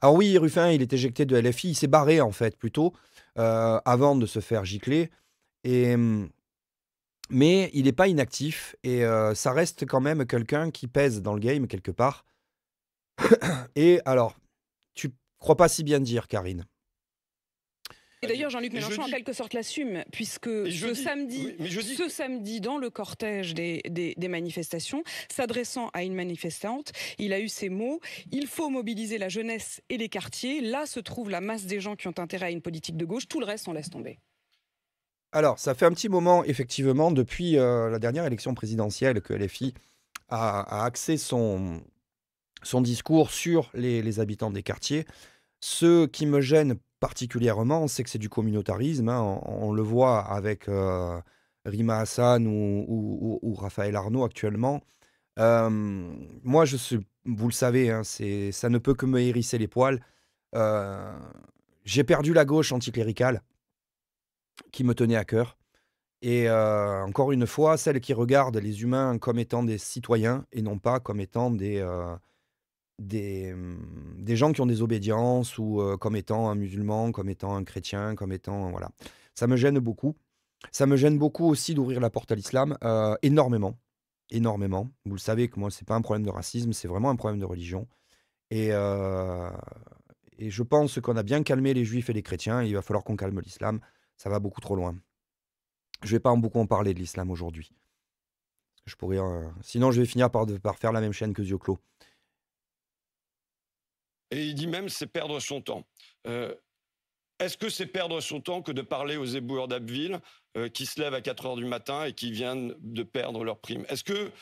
Alors oui, Ruffin, il est éjecté de LFI, il s'est barré, en fait, plutôt, avant de se faire gicler. Mais il n'est pas inactif, et ça reste quand même quelqu'un qui pèse dans le game, quelque part. Et alors, tu crois pas si bien dire, Karine. Et d'ailleurs, Jean-Luc Mélenchon en quelque sorte l'assume, puisque ce samedi, dans le cortège des manifestations, s'adressant à une manifestante, il a eu ces mots « Il faut mobiliser la jeunesse et les quartiers. Là se trouve la masse des gens qui ont intérêt à une politique de gauche. Tout le reste, on laisse tomber. » Alors, ça fait un petit moment, effectivement, depuis la dernière élection présidentielle, que LFI a axé son discours sur les habitants des quartiers. Ce qui me gêne particulièrement, c'est que c'est du communautarisme. Hein. On le voit avec Rima Hassan ou Raphaël Arnaud actuellement. Moi, vous le savez, hein, ça ne peut que me hérisser les poils. J'ai perdu la gauche anticléricale qui me tenait à cœur. Et encore une fois, celle qui regarde les humains comme étant des citoyens et non pas comme étant des gens qui ont des obédiences ou comme étant un musulman, comme étant un chrétien, comme étant... Voilà. Ça me gêne beaucoup. Ça me gêne beaucoup aussi d'ouvrir la porte à l'islam, énormément. Énormément. Vous le savez que moi, c'est pas un problème de racisme, c'est vraiment un problème de religion. Et Et je pense qu'on a bien calmé les juifs et les chrétiens, et il va falloir qu'on calme l'islam. Ça va beaucoup trop loin. Je vais pas beaucoup en parler de l'islam aujourd'hui. Je pourrais, sinon, je vais finir par faire la même chaîne que Zioclo. Et il dit même c'est perdre son temps. Est-ce que c'est perdre son temps que de parler aux éboueurs d'Abbeville qui se lèvent à 4 heures du matin et qui viennent de perdre leur prime? Est-ce que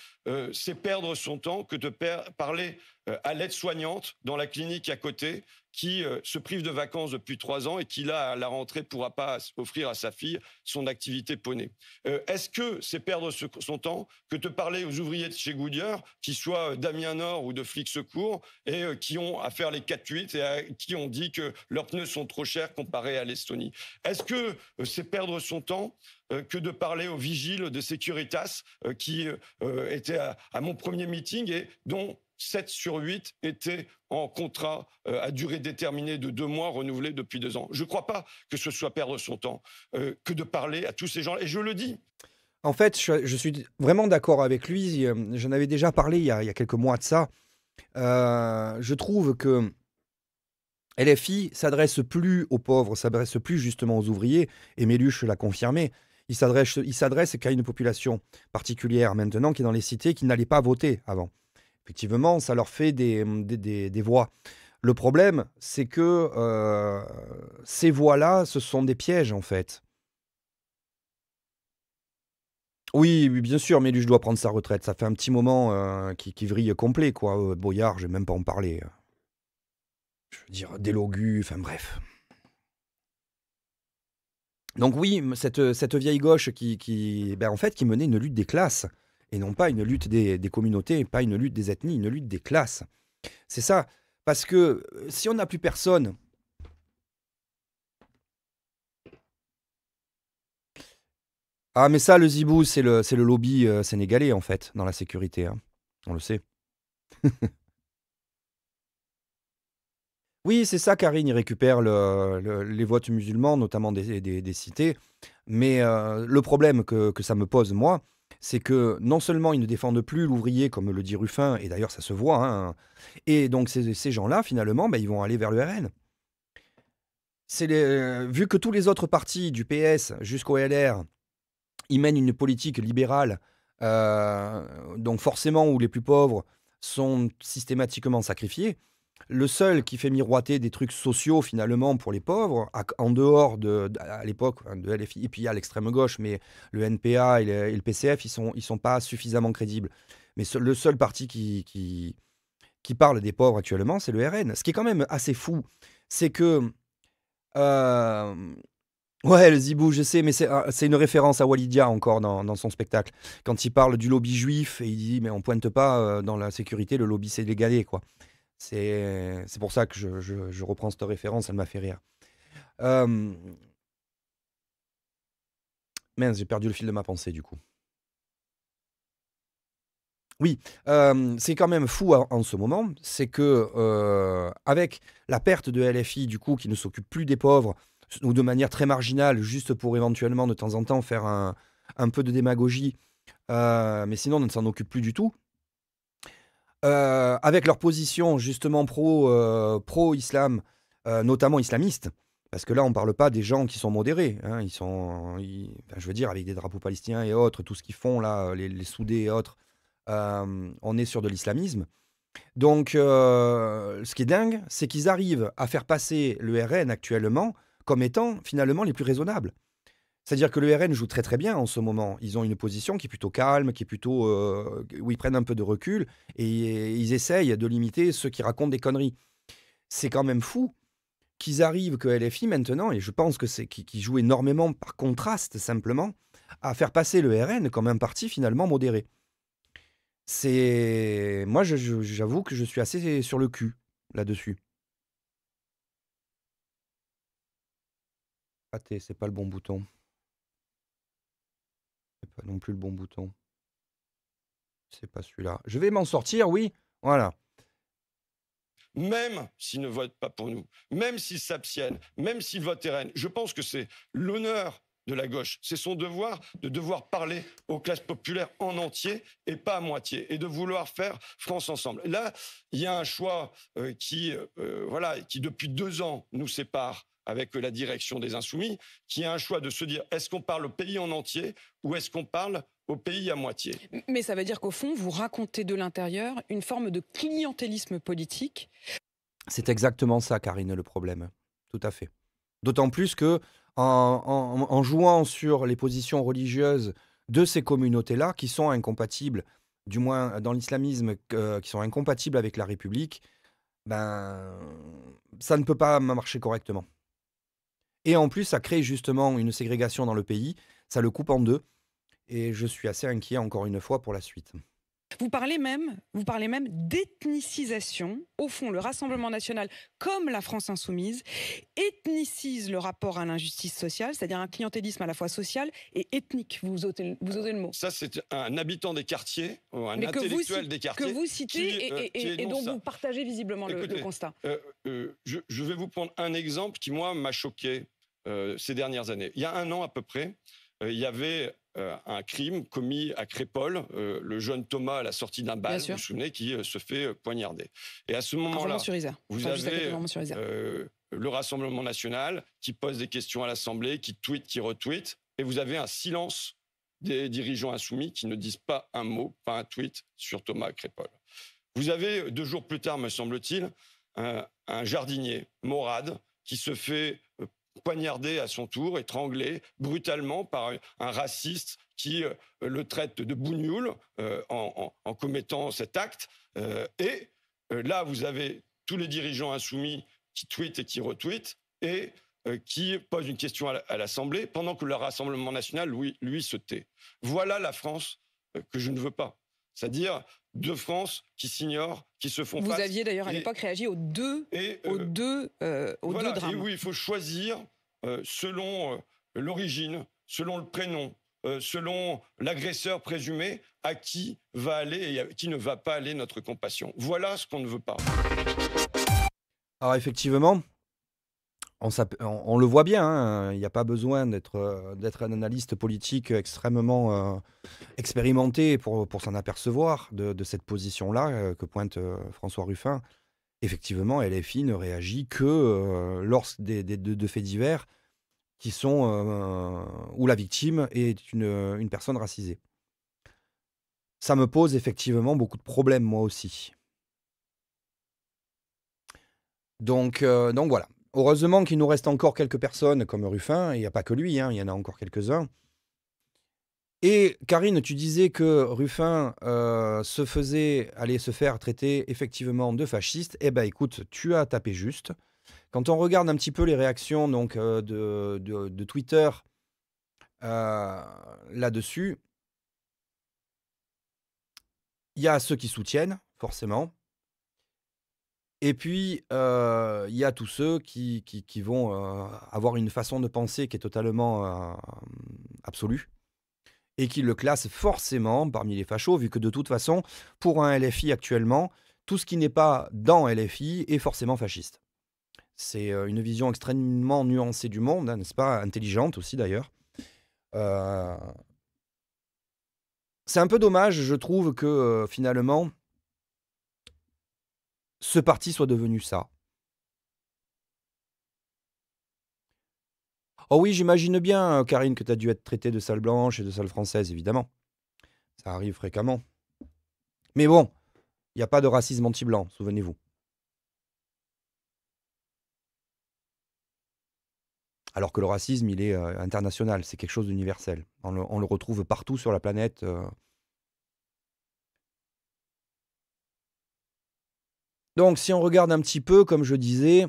c'est perdre son temps que de parler à l'aide-soignante dans la clinique à côté qui se prive de vacances depuis 3 ans et qui, là, à la rentrée, ne pourra pas offrir à sa fille son activité poney? Est-ce que c'est perdre son temps que de parler aux ouvriers de chez Goodyear, qu'ils soient d'Amiens Nord ou de Flics Secours, et qui ont à faire les 4-8 et à qui on dit que leurs pneus sont trop chers comparés à l'Estonie? Est-ce que c'est perdre son temps que de parler aux vigiles de Securitas qui étaient à mon premier meeting et dont 7 sur 8 étaient en contrat à durée déterminée de 2 mois, renouvelé depuis 2 ans. Je ne crois pas que ce soit perdre son temps que de parler à tous ces gens. Et je le dis. En fait, je suis vraiment d'accord avec lui. J'en avais déjà parlé il y a quelques mois de ça. Je trouve que LFI s'adresse plus aux pauvres, s'adresse plus justement aux ouvriers, et Méluche l'a confirmé. Il s'adresse qu'à une population particulière maintenant qui est dans les cités, qui n'allait pas voter avant. Effectivement, ça leur fait des voix. Le problème, c'est que ces voix-là, ce sont des pièges, en fait. Oui, bien sûr, Méluche doit prendre sa retraite. Ça fait un petit moment qu'il vrille complet, quoi. Boyard, je vais même pas en parler. Je veux dire, Délogu, enfin bref. Donc oui, cette vieille gauche en fait, qui menait une lutte des classes, et non pas une lutte des communautés, pas une lutte des ethnies, une lutte des classes. C'est ça. Parce que si on n'a plus personne... Ah, mais ça, le Zibou, c'est le lobby sénégalais, en fait, dans la sécurité. Hein. On le sait. Oui, c'est ça, Karine, il récupère les votes musulmans, notamment des cités. Mais le problème que ça me pose, moi, c'est que non seulement ils ne défendent plus l'ouvrier, comme le dit Ruffin, et d'ailleurs ça se voit, hein, et donc ces gens-là, finalement, ils vont aller vers le RN. Vu que tous les autres partis, du PS jusqu'au LR, ils mènent une politique libérale, donc forcément où les plus pauvres sont systématiquement sacrifiés, le seul qui fait miroiter des trucs sociaux finalement pour les pauvres, en dehors à l'époque de LFI, et puis à l'extrême gauche, mais le NPA et le PCF, ils sont pas suffisamment crédibles. Mais le seul parti qui parle des pauvres actuellement, c'est le RN. Ce qui est quand même assez fou, c'est que... ouais, le Zibou, je sais, mais c'est une référence à Walidia encore dans son spectacle. Quand il parle du lobby juif, et il dit, mais on pointe pas dans la sécurité le lobby sénégalais, quoi. C'est pour ça que je reprends cette référence, elle m'a fait rire. Mince, j'ai perdu le fil de ma pensée, du coup. Oui, c'est quand même fou en ce moment, c'est que avec la perte de LFI, du coup, qui ne s'occupe plus des pauvres, ou de manière très marginale, juste pour éventuellement, de temps en temps, faire un peu de démagogie, mais sinon, on ne s'en occupe plus du tout. Avec leur position justement pro-islam, notamment islamiste, parce que là on ne parle pas des gens qui sont modérés, hein, je veux dire avec des drapeaux palestiniens et autres, tout ce qu'ils font là, les soudés et autres, on est sur de l'islamisme. Donc ce qui est dingue, c'est qu'ils arrivent à faire passer le RN actuellement comme étant finalement les plus raisonnables. C'est-à-dire que le RN joue très très bien en ce moment. Ils ont une position qui est plutôt calme, qui est plutôt où ils prennent un peu de recul et ils essayent de limiter ceux qui racontent des conneries. C'est quand même fou qu'ils arrivent, que LFI maintenant, et je pense que c'est qu'ils jouent énormément par contraste simplement, à faire passer le RN comme un parti finalement modéré. Moi, j'avoue que je suis assez sur le cul là-dessus. Raté, c'est pas le bon bouton. C'est pas non plus le bon bouton. C'est pas celui-là. Je vais m'en sortir, oui. Voilà. Même s'ils ne votent pas pour nous, même s'ils s'abstiennent, même s'ils votent RN, je pense que c'est l'honneur de la gauche. C'est son devoir de devoir parler aux classes populaires en entier et pas à moitié, et de vouloir faire France ensemble. Là, il y a un choix qui depuis 2 ans nous sépare avec la direction des Insoumis, qui a un choix de se dire, est-ce qu'on parle au pays en entier ou est-ce qu'on parle au pays à moitié? Mais ça veut dire qu'au fond, vous racontez de l'intérieur une forme de clientélisme politique. C'est exactement ça, Karine, le problème. Tout à fait. D'autant plus que en jouant sur les positions religieuses de ces communautés-là, qui sont incompatibles, du moins dans l'islamisme, qui sont incompatibles avec la République, ben, ça ne peut pas marcher correctement. Et en plus, ça crée justement une ségrégation dans le pays, ça le coupe en deux, et je suis assez inquiet, encore une fois, pour la suite. Vous parlez même d'ethnicisation. Au fond, le Rassemblement national, comme la France insoumise, ethnicise le rapport à l'injustice sociale, c'est-à-dire un clientélisme à la fois social et ethnique. Vous osez le mot. Ça, c'est un habitant des quartiers, ou un intellectuel des quartiers. Que vous citez et dont vous partagez visiblement le constat. Je vais vous prendre un exemple qui, moi, m'a choqué ces dernières années. Il y a 1 an à peu près, il y avait un crime commis à Crépol, le jeune Thomas à la sortie d'un bal, vous vous souvenez, qui se fait poignarder. Et à ce moment-là, vous avez le Rassemblement national qui pose des questions à l'Assemblée, qui tweet, qui retweet, et vous avez un silence des dirigeants insoumis qui ne disent pas un mot, pas un tweet sur Thomas à Crépol. Vous avez 2 jours plus tard, me semble-t-il, un jardinier, Morad, qui se fait poignardé à son tour, étranglé brutalement par un raciste qui le traite de bougnoul en commettant cet acte. Là, vous avez tous les dirigeants insoumis qui tweetent et qui retweetent et qui posent une question à l'Assemblée pendant que le Rassemblement national, lui, se tait. Voilà la France que je ne veux pas. C'est-à-dire 2 France qui s'ignorent, qui se font face. Vous aviez d'ailleurs à l'époque réagi aux deux drames. Et oui, il faut choisir selon l'origine, selon le prénom, selon l'agresseur présumé, à qui va aller et à qui ne va pas aller notre compassion. Voilà ce qu'on ne veut pas. Alors effectivement, on le voit bien, hein, il n'y a pas besoin d'être un analyste politique extrêmement expérimenté pour s'en apercevoir de cette position-là que pointe François Ruffin. Effectivement, LFI ne réagit que lorsque de faits divers qui sont où la victime est une personne racisée. Ça me pose effectivement beaucoup de problèmes, moi aussi. Donc voilà. Heureusement qu'il nous reste encore quelques personnes comme Ruffin, et il n'y a pas que lui, hein, il y en a encore quelques-uns. Et Karine, tu disais que Ruffin allait se faire traiter effectivement de fasciste. Eh ben écoute, tu as tapé juste. Quand on regarde un petit peu les réactions donc, de Twitter là-dessus, il y a ceux qui soutiennent, forcément. Et puis, il y a tous ceux qui vont avoir une façon de penser qui est totalement absolue et qui le classent forcément parmi les fachos, vu que de toute façon, pour un LFI actuellement, tout ce qui n'est pas dans LFI est forcément fasciste. C'est une vision extrêmement nuancée du monde, hein, n'est-ce pas? Intelligente aussi, d'ailleurs. C'est un peu dommage, je trouve, que finalement, ce parti soit devenu ça. Oh oui, j'imagine bien, Karine, que tu as dû être traitée de sale blanche et de sale française, évidemment. Ça arrive fréquemment. Mais bon, il n'y a pas de racisme anti-blanc, souvenez-vous. Alors que le racisme, il est international, c'est quelque chose d'universel. On le retrouve partout sur la planète. Donc, si on regarde un petit peu, comme je disais,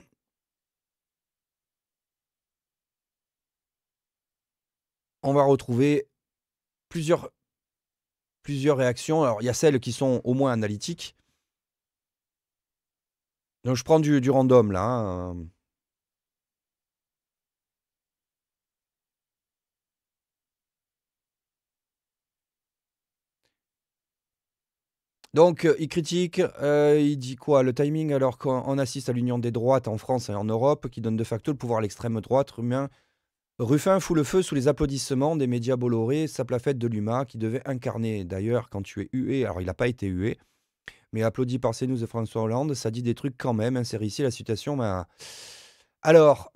on va retrouver plusieurs réactions. Alors, il y a celles qui sont au moins analytiques. Donc, je prends du random, là. Hein. Donc, il critique, il dit quoi? Le timing, alors qu'on assiste à l'union des droites en France et en Europe, qui donne de facto le pouvoir à l'extrême droite, Ruffin fout le feu sous les applaudissements des médias Bolloré, Saplafette de l'UMA, qui devait incarner. D'ailleurs, quand tu es hué, alors il n'a pas été hué, mais applaudi par CNews et François Hollande, ça dit des trucs quand même. Insère ici la citation. Ben... Alors,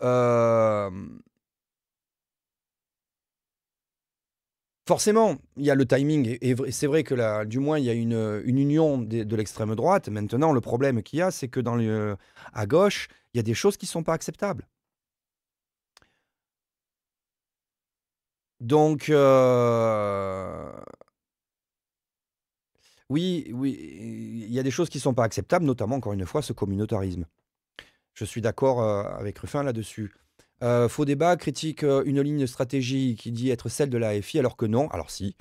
forcément, il y a le timing. Et c'est vrai que là, du moins, il y a une union de l'extrême droite. Maintenant, le problème qu'il y a, c'est que à gauche, il y a des choses qui ne sont pas acceptables. Donc, oui, il y a des choses qui ne sont pas acceptables, notamment, encore une fois, ce communautarisme. Je suis d'accord avec Ruffin là-dessus. Faux débat critique une ligne de stratégie qui dit être celle de l'AFI, alors que non. Alors si.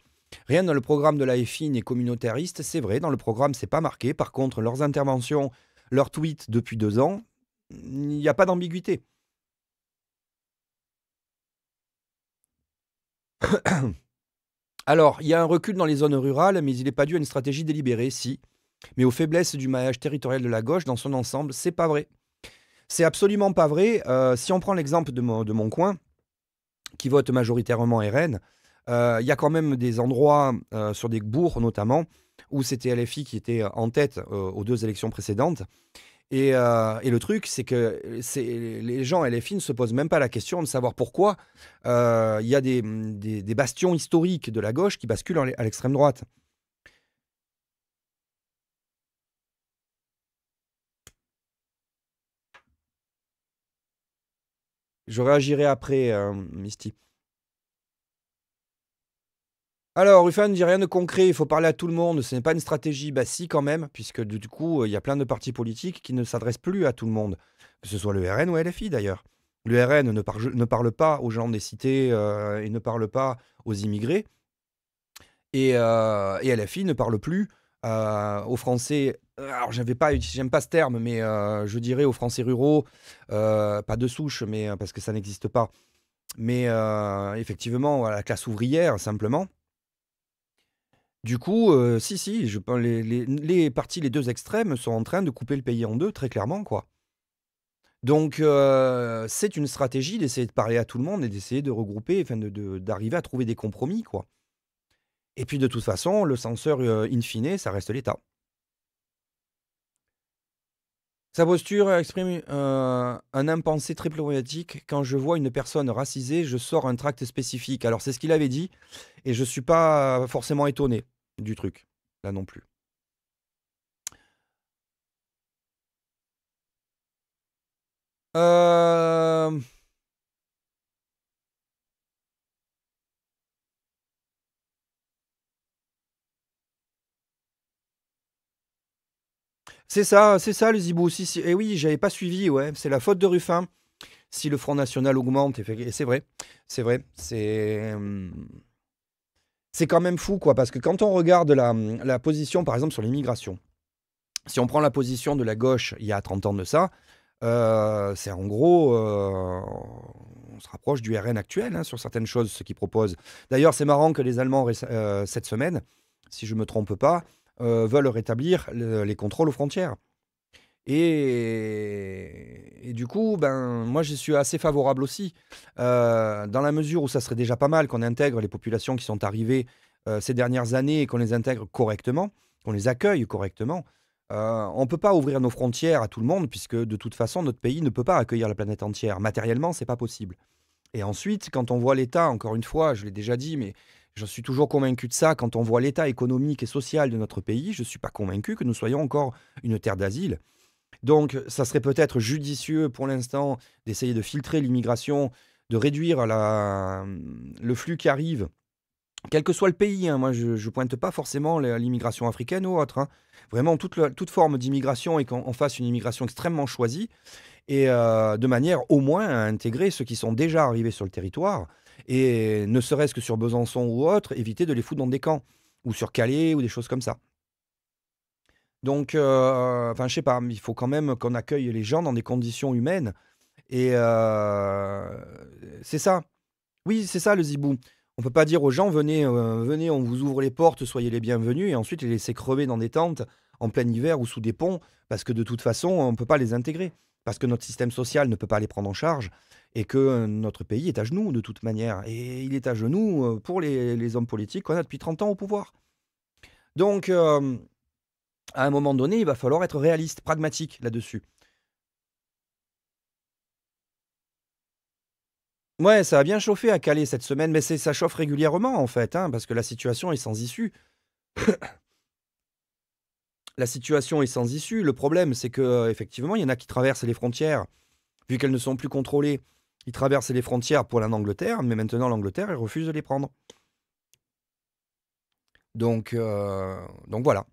Rien dans le programme de l'AFI n'est communautariste, c'est vrai. Dans le programme, c'est pas marqué. Par contre, leurs interventions, leurs tweets depuis 2 ans, il n'y a pas d'ambiguïté. Alors, il y a un recul dans les zones rurales, mais il n'est pas dû à une stratégie délibérée, si. Mais aux faiblesses du maillage territorial de la gauche dans son ensemble, c'est pas vrai. C'est absolument pas vrai. Si on prend l'exemple de mon coin, qui vote majoritairement RN, il y a quand même des endroits, sur des bourgs notamment, où c'était LFI qui était en tête aux 2 élections précédentes. Et le truc, c'est que les gens LFI ne se posent même pas la question de savoir pourquoi il y a des bastions historiques de la gauche qui basculent à l'extrême droite. Je réagirai après, Misty. Alors, Ruffin ne dit rien de concret, il faut parler à tout le monde, ce n'est pas une stratégie. Bah si, quand même, puisque du coup, il y a plein de partis politiques qui ne s'adressent plus à tout le monde, que ce soit le RN ou LFI d'ailleurs. Le RN ne parle pas aux gens des cités et ne parle pas aux immigrés. Et LFI ne parle plus aux Français. Alors, j'aime pas ce terme, mais je dirais aux Français ruraux, pas de souche, mais parce que ça n'existe pas. Mais effectivement, à la classe ouvrière, simplement. Du coup, si, les partis, les 2 extrêmes, sont en train de couper le pays en 2, très clairement, quoi. Donc, c'est une stratégie d'essayer de parler à tout le monde et d'essayer de regrouper, enfin, d'arriver à trouver des compromis, quoi. Et puis, de toute façon, le censeur, in fine, ça reste l'État. Sa posture exprime un impensé très problématique. Quand je vois une personne racisée, je sors un tract spécifique. Alors, c'est ce qu'il avait dit, et je ne suis pas forcément étonné du truc, là non plus. C'est ça le zibou. Si. Et oui, j'avais pas suivi, ouais. C'est la faute de Ruffin. Si le Front National augmente, et c'est vrai. C'est quand même fou, quoi, parce que quand on regarde la position, par exemple, sur l'immigration, si on prend la position de la gauche il y a 30 ans de ça, c'est en gros, on se rapproche du RN actuel sur certaines choses, ce qu'ils proposent. D'ailleurs, c'est marrant que les Allemands, cette semaine, si je ne me trompe pas, veulent rétablir les contrôles aux frontières. Et du coup, moi, je suis assez favorable aussi, dans la mesure où ça serait déjà pas mal qu'on intègre les populations qui sont arrivées ces dernières années et qu'on les intègre correctement, qu'on les accueille correctement. On ne peut pas ouvrir nos frontières à tout le monde, puisque de toute façon, notre pays ne peut pas accueillir la planète entière. Matériellement, c'est pas possible. Et ensuite, quand on voit l'État, encore une fois, je l'ai déjà dit, mais je suis toujours convaincu de ça, quand on voit l'état économique et social de notre pays, je ne suis pas convaincu que nous soyons encore une terre d'asile. Donc, ça serait peut-être judicieux pour l'instant d'essayer de filtrer l'immigration, de réduire le flux qui arrive, quel que soit le pays. Moi, je ne pointe pas forcément l'immigration africaine ou autre. Vraiment, toute forme d'immigration et qu'on fasse une immigration extrêmement choisie et de manière au moins à intégrer ceux qui sont déjà arrivés sur le territoire et ne serait-ce que sur Besançon ou autre, éviter de les foutre dans des camps ou sur Calais ou des choses comme ça. Donc, je sais pas, il faut quand même qu'on accueille les gens dans des conditions humaines. Et c'est ça. Oui, c'est ça le zibou. On peut pas dire aux gens, venez, on vous ouvre les portes, soyez les bienvenus, et ensuite les laisser crever dans des tentes en plein hiver ou sous des ponts, parce que de toute façon, on ne peut pas les intégrer, parce que notre système social ne peut pas les prendre en charge. et que notre pays est à genoux de toute manière. Et il est à genoux pour les hommes politiques qu'on a depuis 30 ans au pouvoir. Donc, à un moment donné, il va falloir être réaliste, pragmatique là-dessus. Ouais, ça a bien chauffé à Calais cette semaine, mais ça chauffe régulièrement en fait, hein, parce que la situation est sans issue. La situation est sans issue. Le problème, c'est que effectivement, il y en a qui traversent les frontières, vu qu'elles ne sont plus contrôlées. Ils traversent les frontières pour aller en Angleterre, mais maintenant l'Angleterre, elle refuse de les prendre. Donc voilà.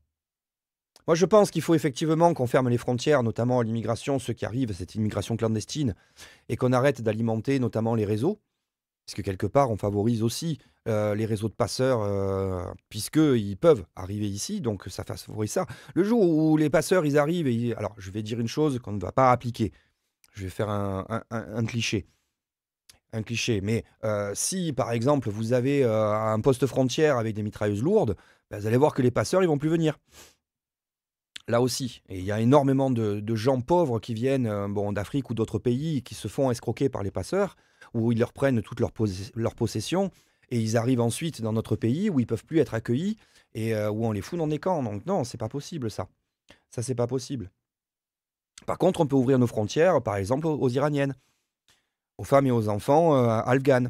Moi, je pense qu'il faut effectivement qu'on ferme les frontières, notamment à l'immigration, ceux qui arrivent, cette immigration clandestine, et qu'on arrête d'alimenter notamment les réseaux, parce que quelque part, on favorise aussi les réseaux de passeurs, puisqu'ils peuvent arriver ici, donc ça favorise ça. Le jour où les passeurs, ils arrivent, alors je vais dire une chose qu'on ne va pas appliquer, je vais faire un cliché. Un cliché, mais si par exemple vous avez un poste frontière avec des mitrailleuses lourdes, ben, vous allez voir que les passeurs, ils vont plus venir. Là aussi, et il y a énormément de gens pauvres qui viennent d'Afrique ou d'autres pays qui se font escroquer par les passeurs, où ils leur prennent toutes leurs possessions, et ils arrivent ensuite dans notre pays où ils peuvent plus être accueillis, et où on les fout dans des camps. Donc non, c'est pas possible ça. Ça, c'est pas possible. Par contre, on peut ouvrir nos frontières, par exemple, aux Iraniennes, aux femmes et aux enfants afghans.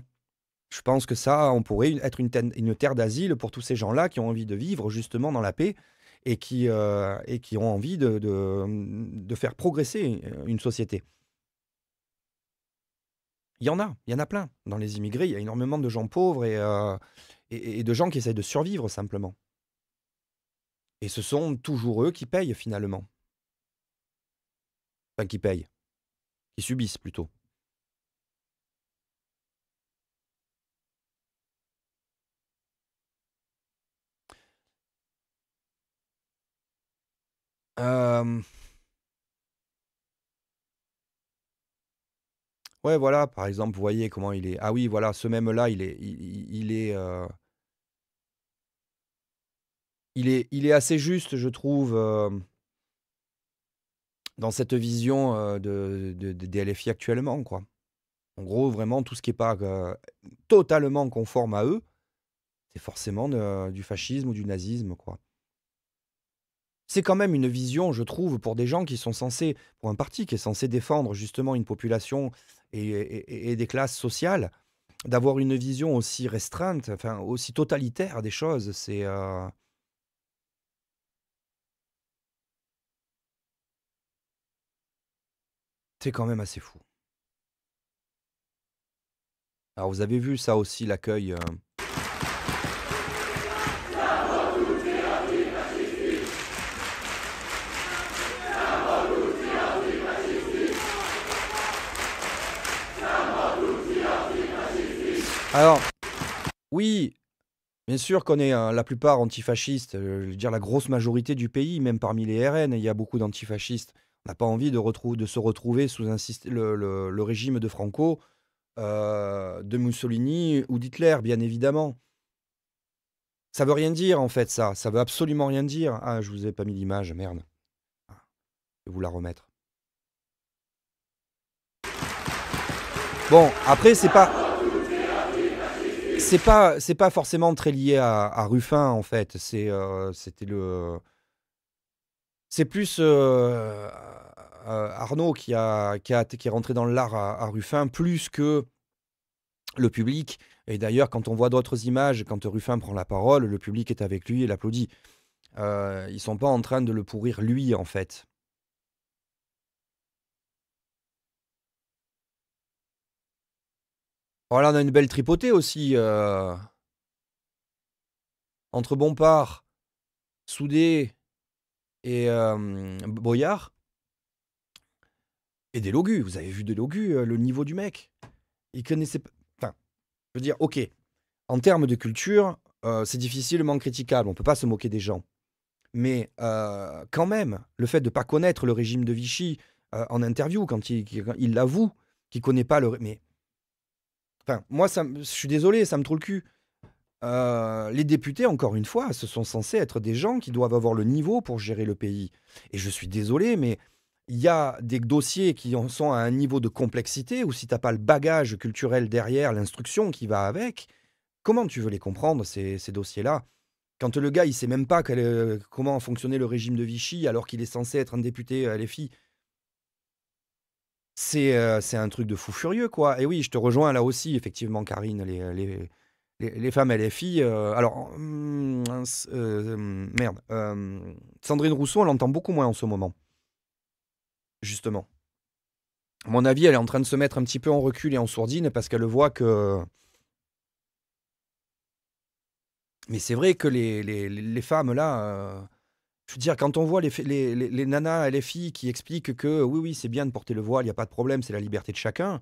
Je pense que ça, on pourrait être une terre d'asile pour tous ces gens-là qui ont envie de vivre justement dans la paix, et qui ont envie de faire progresser une société. Il y en a plein. Dans les immigrés, il y a énormément de gens pauvres et de gens qui essayent de survivre simplement. Et ce sont toujours eux qui payent finalement. Enfin, qui payent. Qui subissent plutôt. Ouais, voilà, par exemple, vous voyez comment il est. Ah oui, voilà, ce même-là, il est assez juste, je trouve, dans cette vision des LFI actuellement, quoi. En gros, vraiment, tout ce qui n'est pas totalement conforme à eux, c'est forcément du fascisme ou du nazisme, quoi. C'est quand même une vision, je trouve, pour des gens qui sont censés, pour un parti qui est censé défendre justement une population et des classes sociales, d'avoir une vision aussi restreinte, enfin aussi totalitaire des choses, c'est quand même assez fou. Alors vous avez vu ça aussi, l'accueil. Alors, oui, bien sûr qu'on est la plupart antifascistes, je veux dire la grosse majorité du pays, même parmi les RN, il y a beaucoup d'antifascistes. On n'a pas envie de se retrouver sous le régime de Franco, de Mussolini ou d'Hitler, bien évidemment. Ça veut rien dire en fait, ça. Ça veut absolument rien dire. Ah, je vous ai pas mis l'image, merde. Je vais vous la remettre. Bon, après, c'est pas forcément très lié à Ruffin en fait. C'est plus Arnaud qui est rentré dans l'art à Ruffin plus que le public. Et d'ailleurs, quand on voit d'autres images, quand Ruffin prend la parole, le public est avec lui et l'applaudit. Ils sont pas en train de le pourrir lui en fait. Voilà, on a une belle tripotée aussi. Entre Bompard, Soudé et Boyard. Et Delogu. Vous avez vu Delogu, le niveau du mec. Il connaissait pas. Enfin, je veux dire, ok. En termes de culture, c'est difficilement critiquable. On ne peut pas se moquer des gens. Mais quand même, le fait de ne pas connaître le régime de Vichy en interview, quand il l'avoue, qu'il ne connaît pas le. Mais. Enfin, moi, je suis désolé, ça me trouve le cul. Les députés, encore une fois, ce sont censés être des gens qui doivent avoir le niveau pour gérer le pays. Et je suis désolé, mais il y a des dossiers qui en sont à un niveau de complexité où si tu n'as pas le bagage culturel derrière, l'instruction qui va avec, comment tu veux les comprendre, ces dossiers-là? Quand le gars, il sait même pas comment fonctionnait le régime de Vichy alors qu'il est censé être un député LFI. C'est un truc de fou furieux, quoi. Et oui, je te rejoins là aussi, effectivement, Karine, les femmes LFI. Sandrine Rousseau, on l'entend beaucoup moins en ce moment. Justement. À mon avis, elle est en train de se mettre un petit peu en recul et en sourdine parce qu'elle voit que... Mais c'est vrai que les femmes, là... je veux dire, quand on voit les nanas LFI qui expliquent que oui, c'est bien de porter le voile, il n'y a pas de problème, c'est la liberté de chacun,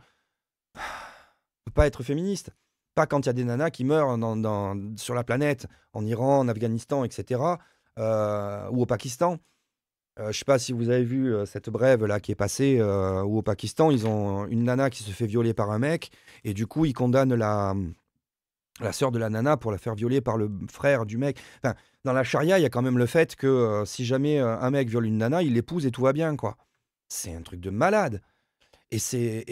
on ne peut pas être féministe. Pas quand il y a des nanas qui meurent sur la planète, en Iran, en Afghanistan, etc., ou au Pakistan. Je ne sais pas si vous avez vu cette brève là qui est passée, où au Pakistan, ils ont une nana qui se fait violer par un mec, et du coup, ils condamnent la sœur de la nana pour la faire violer par le frère du mec. Enfin, dans la charia, il y a quand même le fait que si jamais un mec viole une nana, il l'épouse et tout va bien, quoi. C'est un truc de malade. Et c'est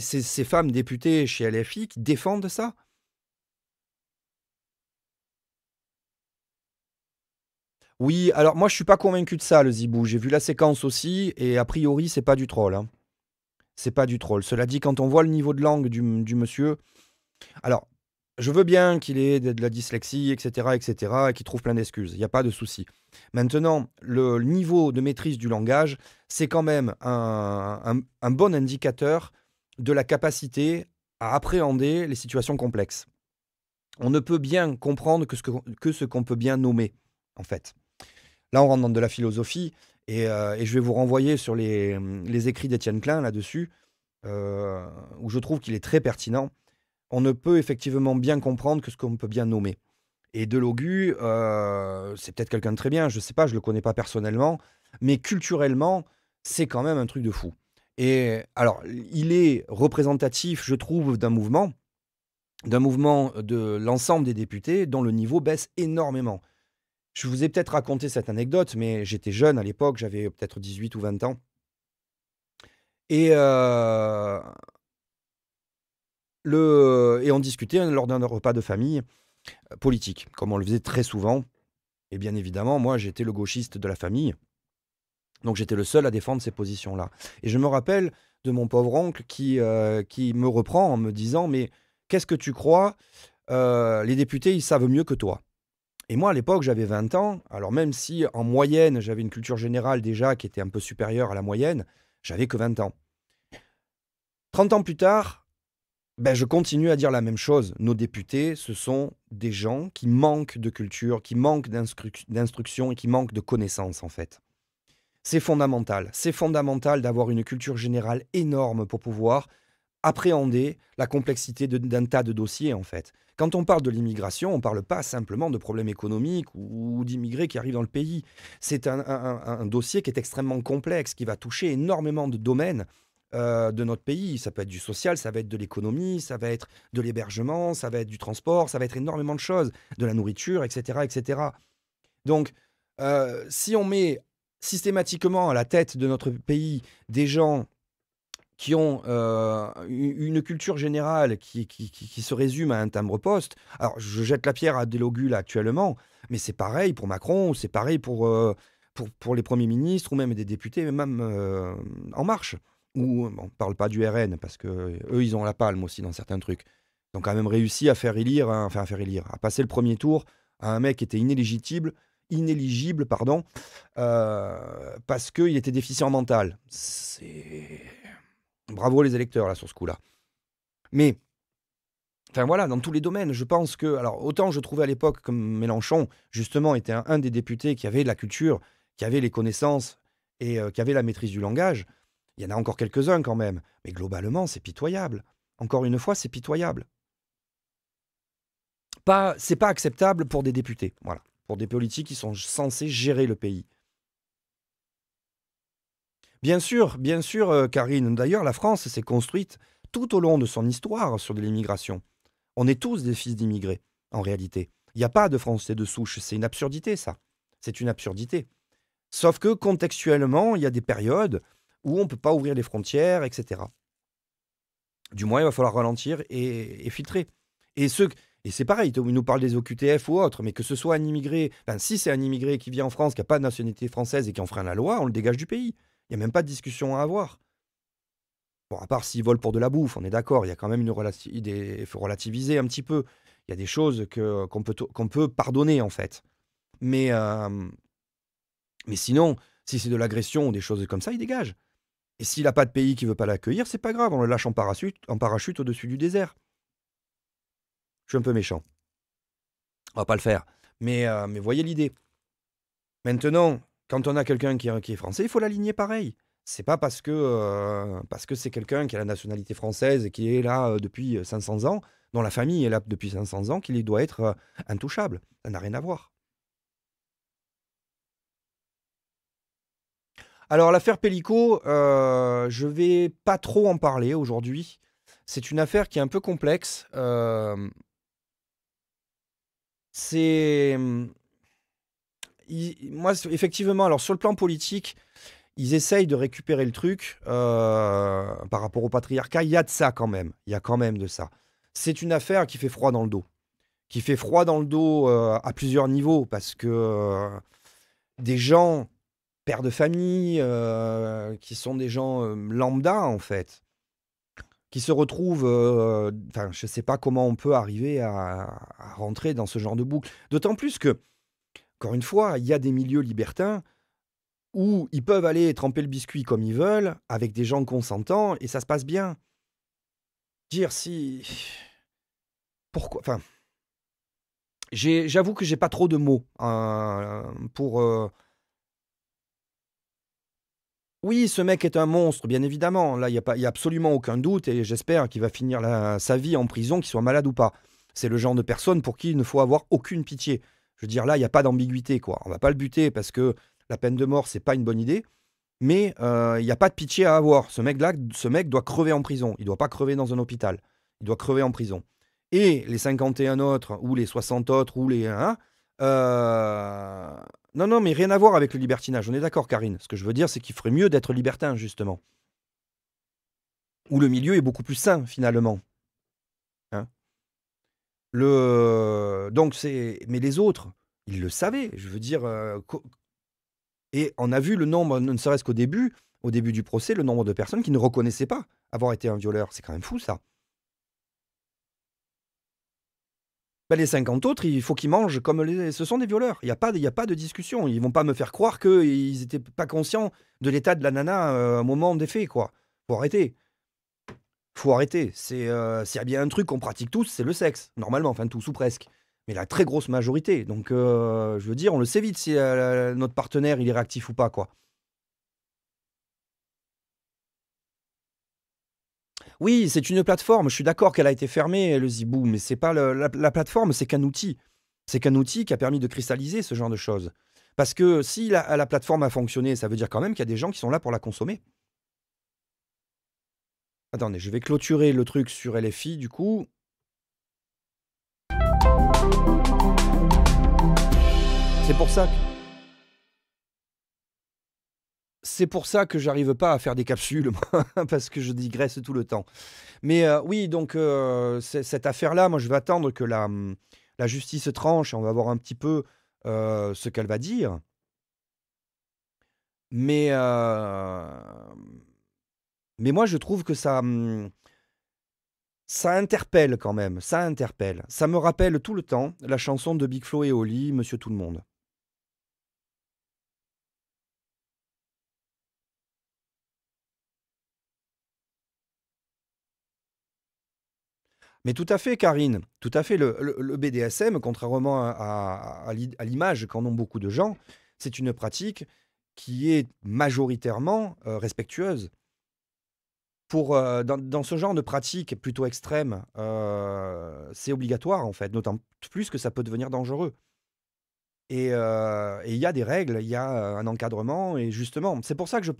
ces femmes députées chez LFI qui défendent ça. Oui, alors moi je suis pas convaincu de ça, le Zibou. J'ai vu la séquence aussi, et a priori c'est pas du troll, hein. C'est pas du troll. Cela dit, quand on voit le niveau de langue du monsieur... Alors, je veux bien qu'il ait de la dyslexie, etc., et qu'il trouve plein d'excuses. Il n'y a pas de souci. Maintenant, le niveau de maîtrise du langage, c'est quand même un bon indicateur de la capacité à appréhender les situations complexes. On ne peut bien comprendre que ce qu'on peut bien nommer, en fait. Là, on rentre dans de la philosophie, et je vais vous renvoyer sur les écrits d'Étienne Klein là-dessus, où je trouve qu'il est très pertinent. On ne peut effectivement bien comprendre que ce qu'on peut bien nommer. Et Delogu, c'est peut-être quelqu'un de très bien, je ne sais pas, je ne le connais pas personnellement, mais culturellement, c'est quand même un truc de fou. Et alors, il est représentatif, je trouve, d'un mouvement de l'ensemble des députés dont le niveau baisse énormément. Je vous ai peut-être raconté cette anecdote, mais j'étais jeune à l'époque, j'avais peut-être 18 ou 20 ans. Et on discutait lors d'un repas de famille politique, comme on le faisait très souvent. Et bien évidemment, moi, j'étais le gauchiste de la famille. Donc j'étais le seul à défendre ces positions-là. Et je me rappelle de mon pauvre oncle qui me reprend en me disant « Mais qu'est-ce que tu crois? Les députés, ils savent mieux que toi. » Et moi, à l'époque, j'avais 20 ans. Alors même si, en moyenne, j'avais une culture générale déjà qui était un peu supérieure à la moyenne, j'avais que 20 ans. 30 ans plus tard, je continue à dire la même chose. Nos députés, ce sont des gens qui manquent de culture, qui manquent d'instruction et qui manquent de connaissances, en fait. C'est fondamental. C'est fondamental d'avoir une culture générale énorme pour pouvoir appréhender la complexité d'un tas de dossiers, en fait. Quand on parle de l'immigration, on ne parle pas simplement de problèmes économiques ou d'immigrés qui arrivent dans le pays. C'est un dossier qui est extrêmement complexe, qui va toucher énormément de domaines de notre pays. Ça peut être du social, ça va être de l'économie, ça va être de l'hébergement, ça va être du transport, ça va être énormément de choses, de la nourriture, etc. etc. Donc, si on met systématiquement à la tête de notre pays des gens qui ont une culture générale qui se résume à un timbre-poste. Alors, je jette la pierre à Delogu là, actuellement, mais c'est pareil pour Macron, c'est pareil pour les premiers ministres ou même des députés, même En Marche. Ou, bon, on ne parle pas du RN, parce qu'eux, ils ont la palme aussi dans certains trucs. Ils ont quand même réussi à faire élire, à passer le premier tour à un mec qui était inéligible, parce qu'il était déficient mental. Bravo les électeurs là sur ce coup-là. Mais, enfin voilà, dans tous les domaines, je pense que, alors autant je trouvais à l'époque comme Mélenchon, justement, était un des députés qui avait de la culture, qui avait les connaissances et qui avait la maîtrise du langage. Il y en a encore quelques-uns quand même, mais globalement, c'est pitoyable. Encore une fois, c'est pitoyable. C'est pas acceptable pour des députés, voilà, pour des politiques qui sont censés gérer le pays. Bien sûr, Karine. D'ailleurs, la France s'est construite tout au long de son histoire sur de l'immigration. On est tous des fils d'immigrés, en réalité. Il n'y a pas de Français de souche. C'est une absurdité, ça. C'est une absurdité. Sauf que, contextuellement, il y a des périodes où on ne peut pas ouvrir les frontières, etc. Du moins, il va falloir ralentir et filtrer. Et c'est pareil, il nous parle des OQTF ou autres, mais que ce soit un immigré, si c'est un immigré qui vit en France, qui n'a pas de nationalité française et qui enfreint la loi, on le dégage du pays. Il n'y a même pas de discussion à avoir. Bon, à part s'il vole pour de la bouffe, on est d'accord, il y a quand même il faut relativiser un petit peu. Il y a des choses qu'on peut pardonner, en fait. Mais sinon, si c'est de l'agression ou des choses comme ça, il dégage. Et s'il n'a pas de pays qui ne veut pas l'accueillir, c'est pas grave, on le lâche en parachute au-dessus du désert. Je suis un peu méchant. On va pas le faire. Mais voyez l'idée. Maintenant, quand on a quelqu'un qui est français, il faut l'aligner pareil. C'est pas parce que c'est quelqu'un qui a la nationalité française et qui est là depuis 500 ans, dont la famille est là depuis 500 ans, qu'il doit être intouchable. Ça n'a rien à voir. Alors, l'affaire Pellico, je vais pas trop en parler aujourd'hui. C'est une affaire qui est un peu complexe. Moi, effectivement, alors sur le plan politique, ils essayent de récupérer le truc par rapport au patriarcat. Il y a de ça quand même. Il y a quand même de ça. C'est une affaire qui fait froid dans le dos. Qui fait froid dans le dos à plusieurs niveaux parce que des gens, pères de famille, qui sont des gens lambda en fait, qui se retrouvent, je ne sais pas comment on peut arriver à rentrer dans ce genre de boucle. D'autant plus que, encore une fois, il y a des milieux libertins où ils peuvent aller tremper le biscuit comme ils veulent, avec des gens consentants, et ça se passe bien. Dire si... Pourquoi... Enfin... J'avoue que j'ai pas trop de mots pour... Oui, ce mec est un monstre, bien évidemment. Là, il y a absolument aucun doute, et j'espère qu'il va finir sa vie en prison, qu'il soit malade ou pas. C'est le genre de personne pour qui il ne faut avoir aucune pitié. Je veux dire, là, il n'y a pas d'ambiguïté, quoi. On va pas le buter parce que la peine de mort, c'est pas une bonne idée, mais il n'y a pas de pitié à avoir. Ce mec doit crever en prison. Il doit pas crever dans un hôpital. Il doit crever en prison. Et les 51 autres, ou les 60 autres, ou les... Non, mais rien à voir avec le libertinage. On est d'accord, Karine. Ce que je veux dire, c'est qu'il ferait mieux d'être libertin, justement. Où le milieu est beaucoup plus sain, finalement. Donc, mais les autres, ils le savaient. Je veux dire... Et on a vu le nombre, ne serait-ce qu'au début du procès, le nombre de personnes qui ne reconnaissaient pas avoir été un violeur. C'est quand même fou, ça. Les 50 autres, il faut qu'ils mangent comme ce sont des violeurs. Il n'y a pas de discussion. Ils ne vont pas me faire croire qu'ils n'étaient pas conscients de l'état de la nana au moment des faits, quoi. Faut arrêter. S'il y a bien un truc qu'on pratique tous, c'est le sexe. Normalement, enfin tous ou presque. Mais la très grosse majorité. Donc, je veux dire, on le sait vite si notre partenaire, il est réactif ou pas, quoi. Oui, c'est une plateforme. Je suis d'accord qu'elle a été fermée, le Zibou, mais c'est pas la plateforme, c'est qu'un outil. C'est qu'un outil qui a permis de cristalliser ce genre de choses. Parce que si la plateforme a fonctionné, ça veut dire quand même qu'il y a des gens qui sont là pour la consommer. Attendez, je vais clôturer le truc sur LFI, du coup. C'est pour ça que j'arrive pas à faire des capsules, moi, parce que je digresse tout le temps. Mais oui, donc cette affaire-là, moi je vais attendre que la justice tranche, on va voir un petit peu ce qu'elle va dire. Mais moi je trouve que ça interpelle quand même, ça interpelle. Ça me rappelle tout le temps la chanson de Big Flo et Oli, Monsieur Tout-le-Monde. Mais tout à fait, Karine, tout à fait. Le BDSM, contrairement à l'image qu'en ont beaucoup de gens, c'est une pratique qui est majoritairement respectueuse. Dans ce genre de pratique plutôt extrême, c'est obligatoire, en fait, d'autant plus que ça peut devenir dangereux. Et il y a des règles, il y a un encadrement, et justement, c'est pour ça que je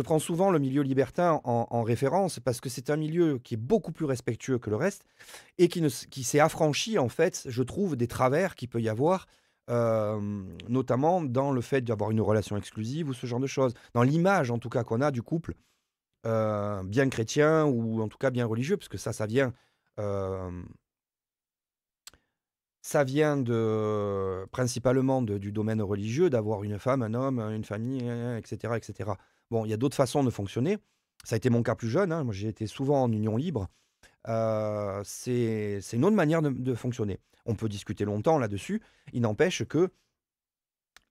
prends souvent le milieu libertin en référence, parce que c'est un milieu qui est beaucoup plus respectueux que le reste, et qui s'est affranchi, en fait, je trouve, des travers qu'il peut y avoir notamment dans le fait d'avoir une relation exclusive ou ce genre de choses. Dans l'image, en tout cas, qu'on a du couple, bien chrétien ou en tout cas bien religieux, parce que ça vient, principalement du domaine religieux, d'avoir une femme, un homme, une famille, etc., etc. Bon, il y a d'autres façons de fonctionner. Ça a été mon cas plus jeune, hein. Moi, j'ai été souvent en union libre. C'est une autre manière de fonctionner. On peut discuter longtemps là-dessus. Il n'empêche que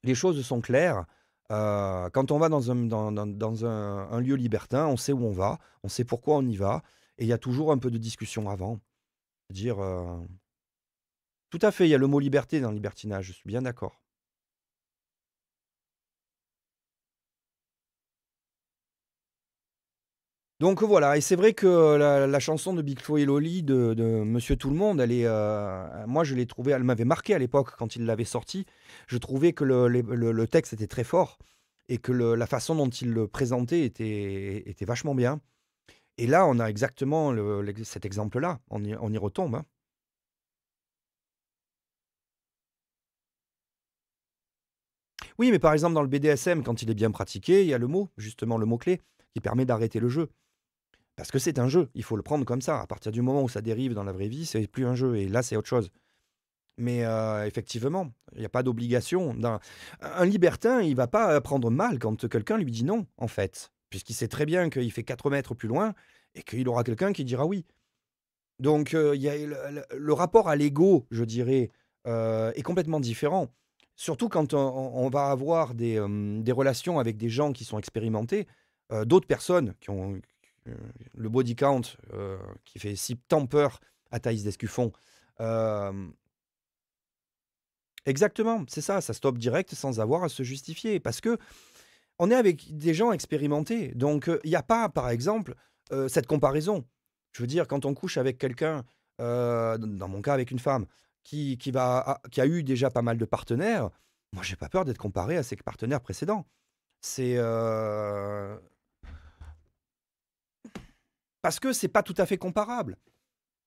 les choses sont claires. Quand on va dans un lieu libertin, on sait où on va, on sait pourquoi on y va, et il y a toujours un peu de discussion avant. Dire, tout à fait, il y a le mot liberté dans le libertinage, je suis bien d'accord. Donc voilà, et c'est vrai que la chanson de Big Flo et Loli de Monsieur Tout le Monde, moi je l'ai trouvée, elle m'avait marqué à l'époque quand il l'avait sortie. Je trouvais que le texte était très fort et que la façon dont il le présentait était vachement bien. Et là, on a exactement cet exemple-là, on y retombe, hein. Oui, mais par exemple, dans le BDSM, quand il est bien pratiqué, il y a le mot, justement le mot-clé, qui permet d'arrêter le jeu. Parce que c'est un jeu, il faut le prendre comme ça. À partir du moment où ça dérive dans la vraie vie, c'est plus un jeu, et là, c'est autre chose. Mais effectivement, il n'y a pas d'obligation. Un libertin, il va pas prendre mal quand quelqu'un lui dit non, en fait. Puisqu'il sait très bien qu'il fait 4 mètres plus loin, et qu'il aura quelqu'un qui dira oui. Donc, il y a le rapport à l'ego, je dirais, est complètement différent. Surtout quand on va avoir des relations avec des gens qui sont expérimentés, d'autres personnes qui ont le body count qui fait si tant peur à Thaïs Descuffon. Exactement, c'est ça stoppe direct sans avoir à se justifier. Parce que on est avec des gens expérimentés. Donc, il n'y a pas, par exemple, cette comparaison. Je veux dire, quand on couche avec quelqu'un, dans mon cas avec une femme, qui a eu déjà pas mal de partenaires, moi j'ai pas peur d'être comparé à ses partenaires précédents. C'est parce que c'est pas tout à fait comparable.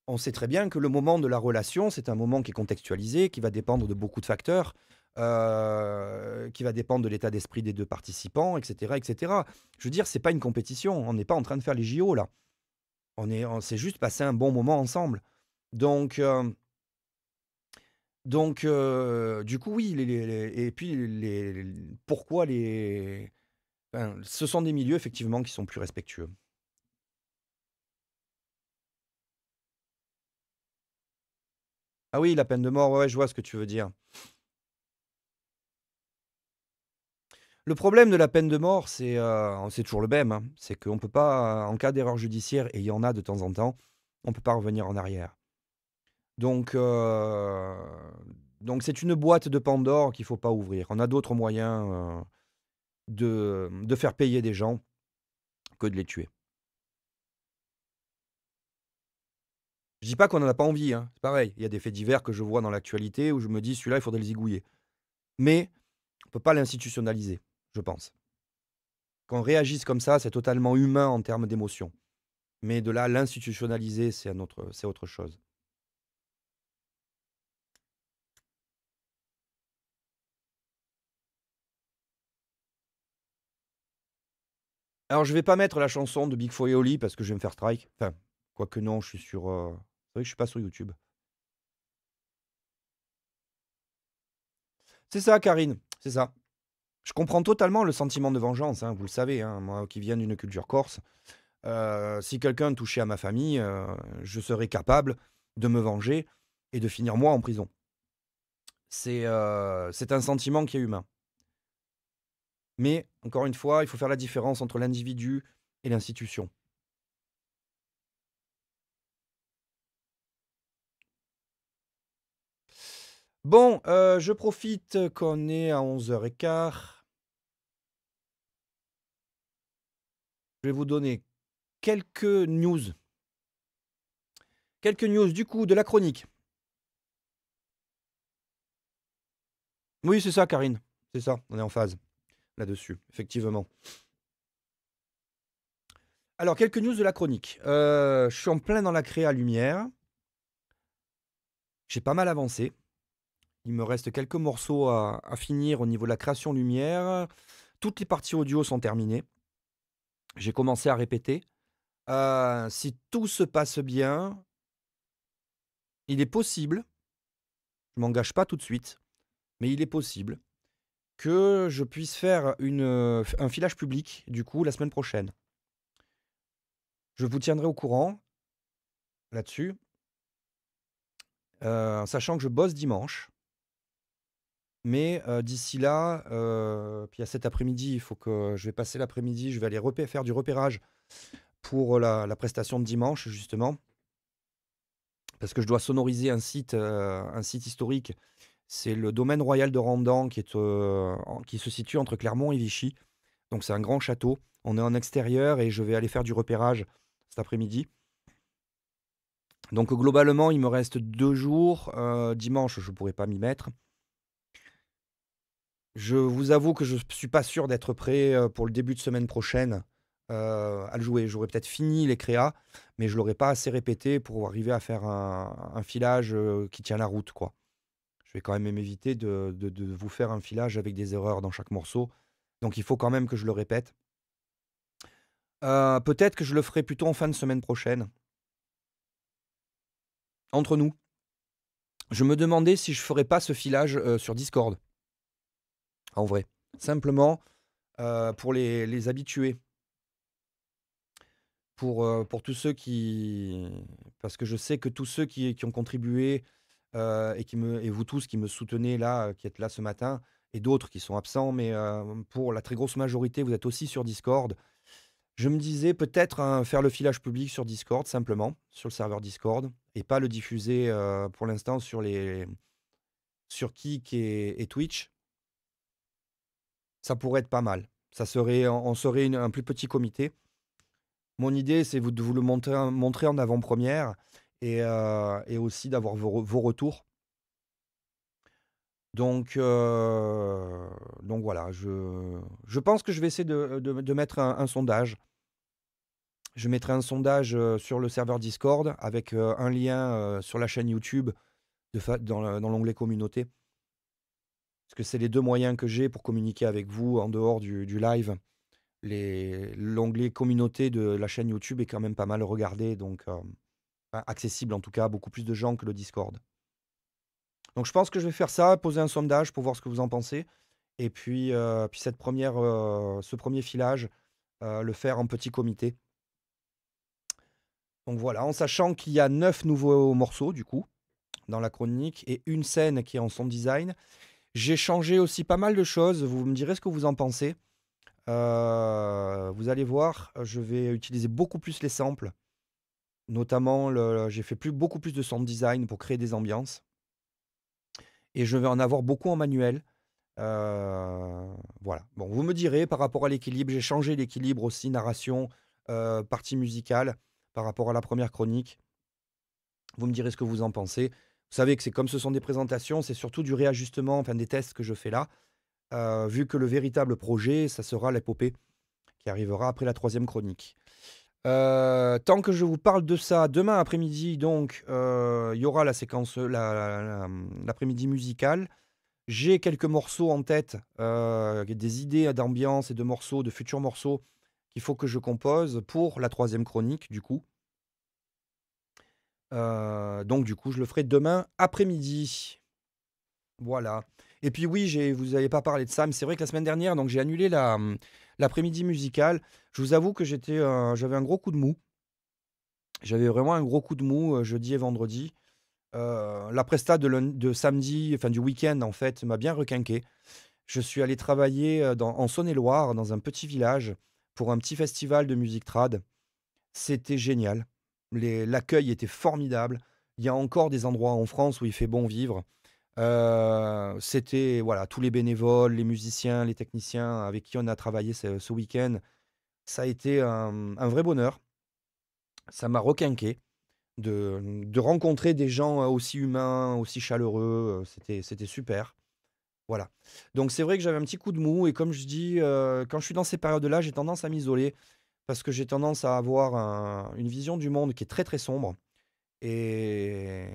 On sait très bien que le moment de la relation, c'est un moment qui est contextualisé, qui va dépendre de beaucoup de facteurs, qui va dépendre de l'état d'esprit des 2 participants, etc., etc. Je veux dire, c'est pas une compétition. On n'est pas en train de faire les JO là. On s'est juste passé un bon moment ensemble. Donc, du coup, oui, et puis pourquoi ce sont des milieux effectivement qui sont plus respectueux. Ah oui, la peine de mort, ouais, je vois ce que tu veux dire. Le problème de la peine de mort, c'est toujours le même, hein. C'est qu'on peut pas, en cas d'erreur judiciaire, et il y en a de temps en temps, on peut pas revenir en arrière. Donc c'est une boîte de Pandore qu'il faut pas ouvrir. On a d'autres moyens de faire payer des gens que de les tuer. Je dis pas qu'on en a pas envie, hein. C'est pareil, il y a des faits divers que je vois dans l'actualité où je me dis: «Celui-là, il faudrait le zigouiller». Mais on peut pas l'institutionnaliser, je pense. Qu'on réagisse comme ça, c'est totalement humain en termes d'émotion. Mais de là à l'institutionnaliser, c'est autre chose. Alors je vais pas mettre la chanson de Big Flo et Oli parce que je vais me faire strike. Enfin, quoique non, je suis sur, c'est vrai que je suis pas sur YouTube. C'est ça, Karine, c'est ça. Je comprends totalement le sentiment de vengeance, hein, vous le savez, hein, moi qui viens d'une culture corse. Si quelqu'un touchait à ma famille, je serais capable de me venger et de finir moi en prison. C'est un sentiment qui est humain. Mais encore une fois, il faut faire la différence entre l'individu et l'institution. Bon, je profite qu'on est à 11h15. Je vais vous donner quelques news. Quelques news du coup de la chronique. Oui, c'est ça, Karine. C'est ça, on est en phase là-dessus, effectivement. Alors, quelques news de la chronique. Je suis en plein dans la créa lumière. J'ai pas mal avancé. Il me reste quelques morceaux à finir au niveau de la création lumière. Toutes les parties audio sont terminées. J'ai commencé à répéter. Si tout se passe bien, il est possible, je m'engage pas tout de suite, mais il est possible que je puisse faire un filage public, du coup, la semaine prochaine. Je vous tiendrai au courant là-dessus, sachant que je bosse dimanche. Mais d'ici là, puis à cet après-midi, il faut que je vais passer l'après-midi, je vais aller faire du repérage pour la prestation de dimanche, justement. Parce que je dois sonoriser un site historique. C'est le domaine royal de Randan qui se situe entre Clermont et Vichy. Donc c'est un grand château. On est en extérieur et je vais aller faire du repérage cet après-midi. Donc globalement, il me reste 2 jours. Dimanche, je ne pourrai pas m'y mettre. Je vous avoue que je ne suis pas sûr d'être prêt pour le début de semaine prochaine à le jouer. J'aurais peut-être fini les créas, mais je ne l'aurais pas assez répété pour arriver à faire un filage qui tient la route, quoi. Je vais quand même m'éviter de vous faire un filage avec des erreurs dans chaque morceau. Donc il faut quand même que je le répète. Peut-être que je le ferai plutôt en fin de semaine prochaine. Entre nous, je me demandais si je ferais pas ce filage sur Discord. En vrai. Simplement pour les habitués. Pour tous ceux qui... Parce que je sais que tous ceux qui ont contribué et vous tous qui me soutenez là, qui êtes là ce matin, et d'autres qui sont absents, mais pour la très grosse majorité, vous êtes aussi sur Discord. Je me disais peut-être faire le filage public sur Discord, simplement, sur le serveur Discord, et pas le diffuser pour l'instant sur Kick et Twitch. Ça pourrait être pas mal. On serait un plus petit comité. Mon idée, c'est de vous le montrer en avant-première et aussi d'avoir vos retours. Donc voilà, je pense que je vais essayer de mettre un sondage. Je mettrai un sondage sur le serveur Discord avec un lien sur la chaîne YouTube dans l'onglet communauté. Parce que c'est les 2 moyens que j'ai pour communiquer avec vous en dehors du live. L'onglet communauté de la chaîne YouTube est quand même pas mal regardé, donc accessible en tout cas à beaucoup plus de gens que le Discord. Donc je pense que je vais faire ça, poser un sondage pour voir ce que vous en pensez. Et puis ce premier filage, le faire en petit comité. Donc voilà, en sachant qu'il y a 9 nouveaux morceaux du coup dans la chronique et une scène qui est en sound design. J'ai changé aussi pas mal de choses, vous me direz ce que vous en pensez. Vous allez voir, je vais utiliser beaucoup plus les samples. Notamment, j'ai fait beaucoup plus de sound design pour créer des ambiances. Et je vais en avoir beaucoup en manuel. Voilà. Bon, vous me direz par rapport à l'équilibre. J'ai changé l'équilibre aussi, narration, partie musicale, par rapport à la première chronique. Vous me direz ce que vous en pensez. Vous savez que c'est comme ce sont des présentations, c'est surtout du réajustement, enfin des tests que je fais là. Vu que le véritable projet, ça sera l'épopée qui arrivera après la 3e chronique. Tant que je vous parle de ça, demain après-midi, donc, il y aura la séquence, l'après-midi musicale. J'ai quelques morceaux en tête, des idées d'ambiance et de morceaux, de futurs morceaux qu'il faut que je compose pour la 3e chronique, du coup. Donc, du coup, je le ferai demain après-midi. Voilà. Et puis oui, vous n'avez pas parlé de ça, mais c'est vrai que la semaine dernière, donc j'ai annulé l'après-midi musicale. Je vous avoue que j'avais un gros coup de mou. J'avais vraiment un gros coup de mou jeudi et vendredi. La presta de samedi, enfin du week-end en fait, m'a bien requinqué. Je suis allé travailler en Saône-et-Loire, dans un petit village, pour un petit festival de musique trad. C'était génial. L'accueil était formidable. Il y a encore des endroits en France où il fait bon vivre. C'était voilà, tous les bénévoles, les musiciens, les techniciens avec qui on a travaillé ce week-end. Ça a été un vrai bonheur. Ça m'a requinqué de rencontrer des gens aussi humains, aussi chaleureux. C'était super. Voilà. Donc c'est vrai que j'avais un petit coup de mou et comme je dis, quand je suis dans ces périodes-là, j'ai tendance à m'isoler parce que j'ai tendance à avoir une vision du monde qui est très très sombre. Et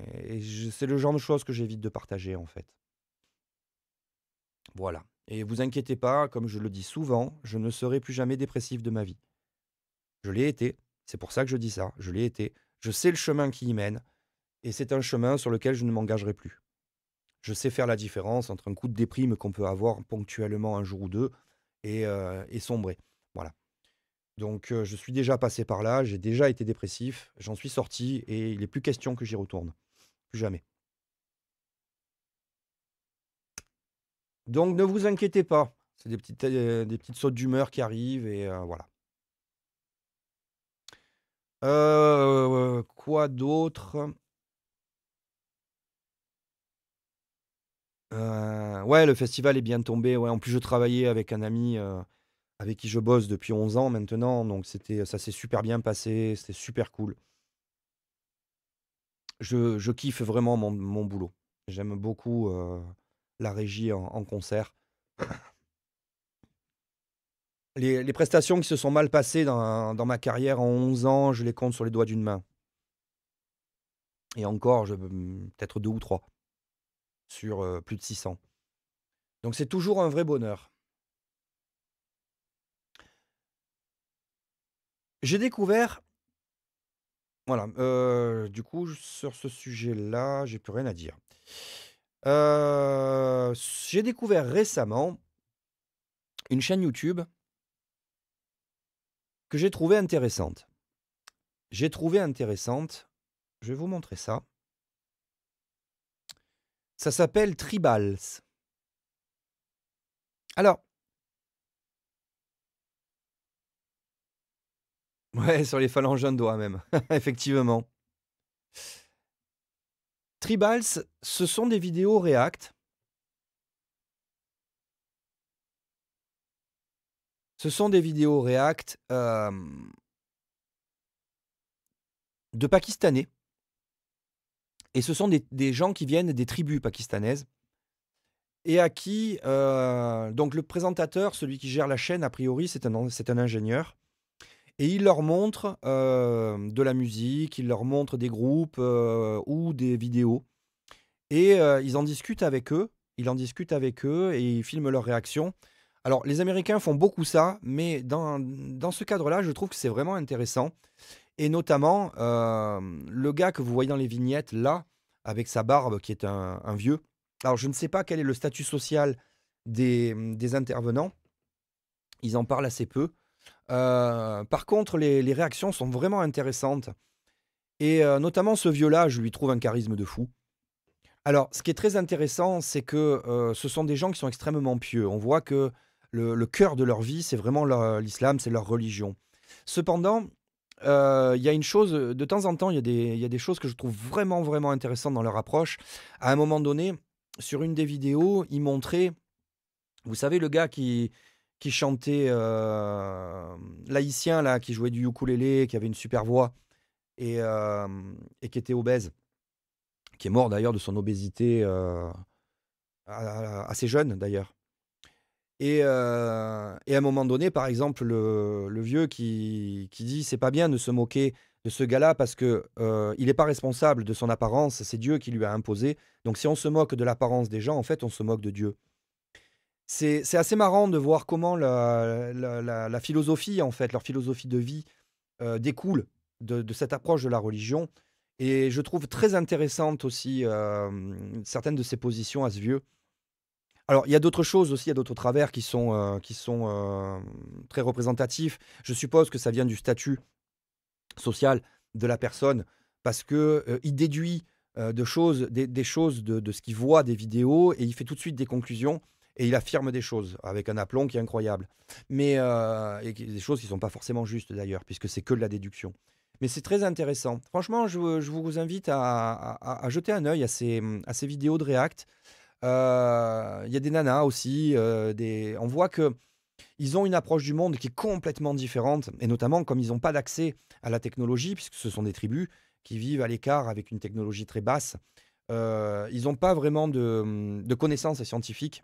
c'est le genre de choses que j'évite de partager en fait. Voilà. Et vous inquiétez pas, comme je le dis souvent, je ne serai plus jamais dépressif de ma vie. Je l'ai été, c'est pour ça que je dis ça, je l'ai été. Je sais le chemin qui y mène, et c'est un chemin sur lequel je ne m'engagerai plus. Je sais faire la différence entre un coup de déprime qu'on peut avoir ponctuellement un jour ou deux et sombrer. Voilà. Donc je suis déjà passé par là, j'ai déjà été dépressif, j'en suis sorti et il n'est plus question que j'y retourne. Plus jamais. Donc ne vous inquiétez pas, c'est des petites sautes d'humeur qui arrivent et voilà. Quoi d'autre? Ouais, le festival est bien tombé, ouais. En plus, je travaillais avec un ami, avec qui je bosse depuis 11 ans maintenant, donc ça s'est super bien passé, c'était super cool. Je kiffe vraiment mon boulot. J'aime beaucoup, la régie en concert. Les prestations qui se sont mal passées dans ma carrière en 11 ans, je les compte sur les doigts d'une main. Et encore, peut-être 2 ou 3 sur, plus de 600. Donc c'est toujours un vrai bonheur. J'ai découvert voilà, du coup, sur ce sujet-là, j'ai plus rien à dire. J'ai découvert récemment une chaîne YouTube que j'ai trouvée intéressante. Je vais vous montrer ça. Ça s'appelle Tribals. Alors ouais, sur les phalanges d'un doigt même, effectivement. Tribals, ce sont des vidéos React. Ce sont des vidéos React, de Pakistanais. Et ce sont des gens qui viennent des tribus pakistanaises et à qui, donc le présentateur, celui qui gère la chaîne, a priori, c'est un ingénieur et il leur montre, de la musique, il leur montre des groupes, ou des vidéos et ils en discutent avec eux. Il en discute avec eux et ils filment leurs réactions. Alors les Américains font beaucoup ça, mais dans ce cadre-là, je trouve que c'est vraiment intéressant et notamment, le gars que vous voyez dans les vignettes là, avec sa barbe qui est un vieux. Alors je ne sais pas quel est le statut social des intervenants. Ils en parlent assez peu. Par contre, les réactions sont vraiment intéressantes et notamment ce vieux-là, je lui trouve un charisme de fou. Alors, ce qui est très intéressant, c'est que, ce sont des gens qui sont extrêmement pieux. On voit que le cœur de leur vie, c'est vraiment l'islam, c'est leur religion. Cependant, il y a une chose, de temps en temps, il y a des choses que je trouve vraiment, vraiment intéressantes dans leur approche. À un moment donné, sur une des vidéos, ils montraient, vous savez, le gars qui chantait, l'haïtien là, qui jouait du ukulélé, qui avait une super voix et qui était obèse, qui est mort d'ailleurs de son obésité, assez jeune d'ailleurs. Et à un moment donné, par exemple, le vieux qui dit: «C'est pas bien de se moquer de ce gars-là parce que, il est pas responsable de son apparence, c'est Dieu qui lui a imposé. Donc si on se moque de l'apparence des gens, en fait, on se moque de Dieu». C'est assez marrant de voir comment la philosophie, en fait, leur philosophie de vie, découle de cette approche de la religion et je trouve très intéressante aussi, certaines de ses positions à ce vieux. Alors, il y a d'autres choses aussi, il y a d'autres travers qui sont très représentatifs. Je suppose que ça vient du statut social de la personne parce que, il déduit, des choses de ce qu'il voit des vidéos et il fait tout de suite des conclusions et il affirme des choses avec un aplomb qui est incroyable. Mais, des choses qui ne sont pas forcément justes d'ailleurs, puisque c'est que de la déduction. Mais c'est très intéressant. Franchement, je vous invite à jeter un œil à ces vidéos de React. Il y a des nanas aussi, on voit qu'ils ont une approche du monde qui est complètement différente et notamment comme ils n'ont pas d'accès à la technologie, puisque ce sont des tribus qui vivent à l'écart avec une technologie très basse, ils n'ont pas vraiment de connaissances scientifiques.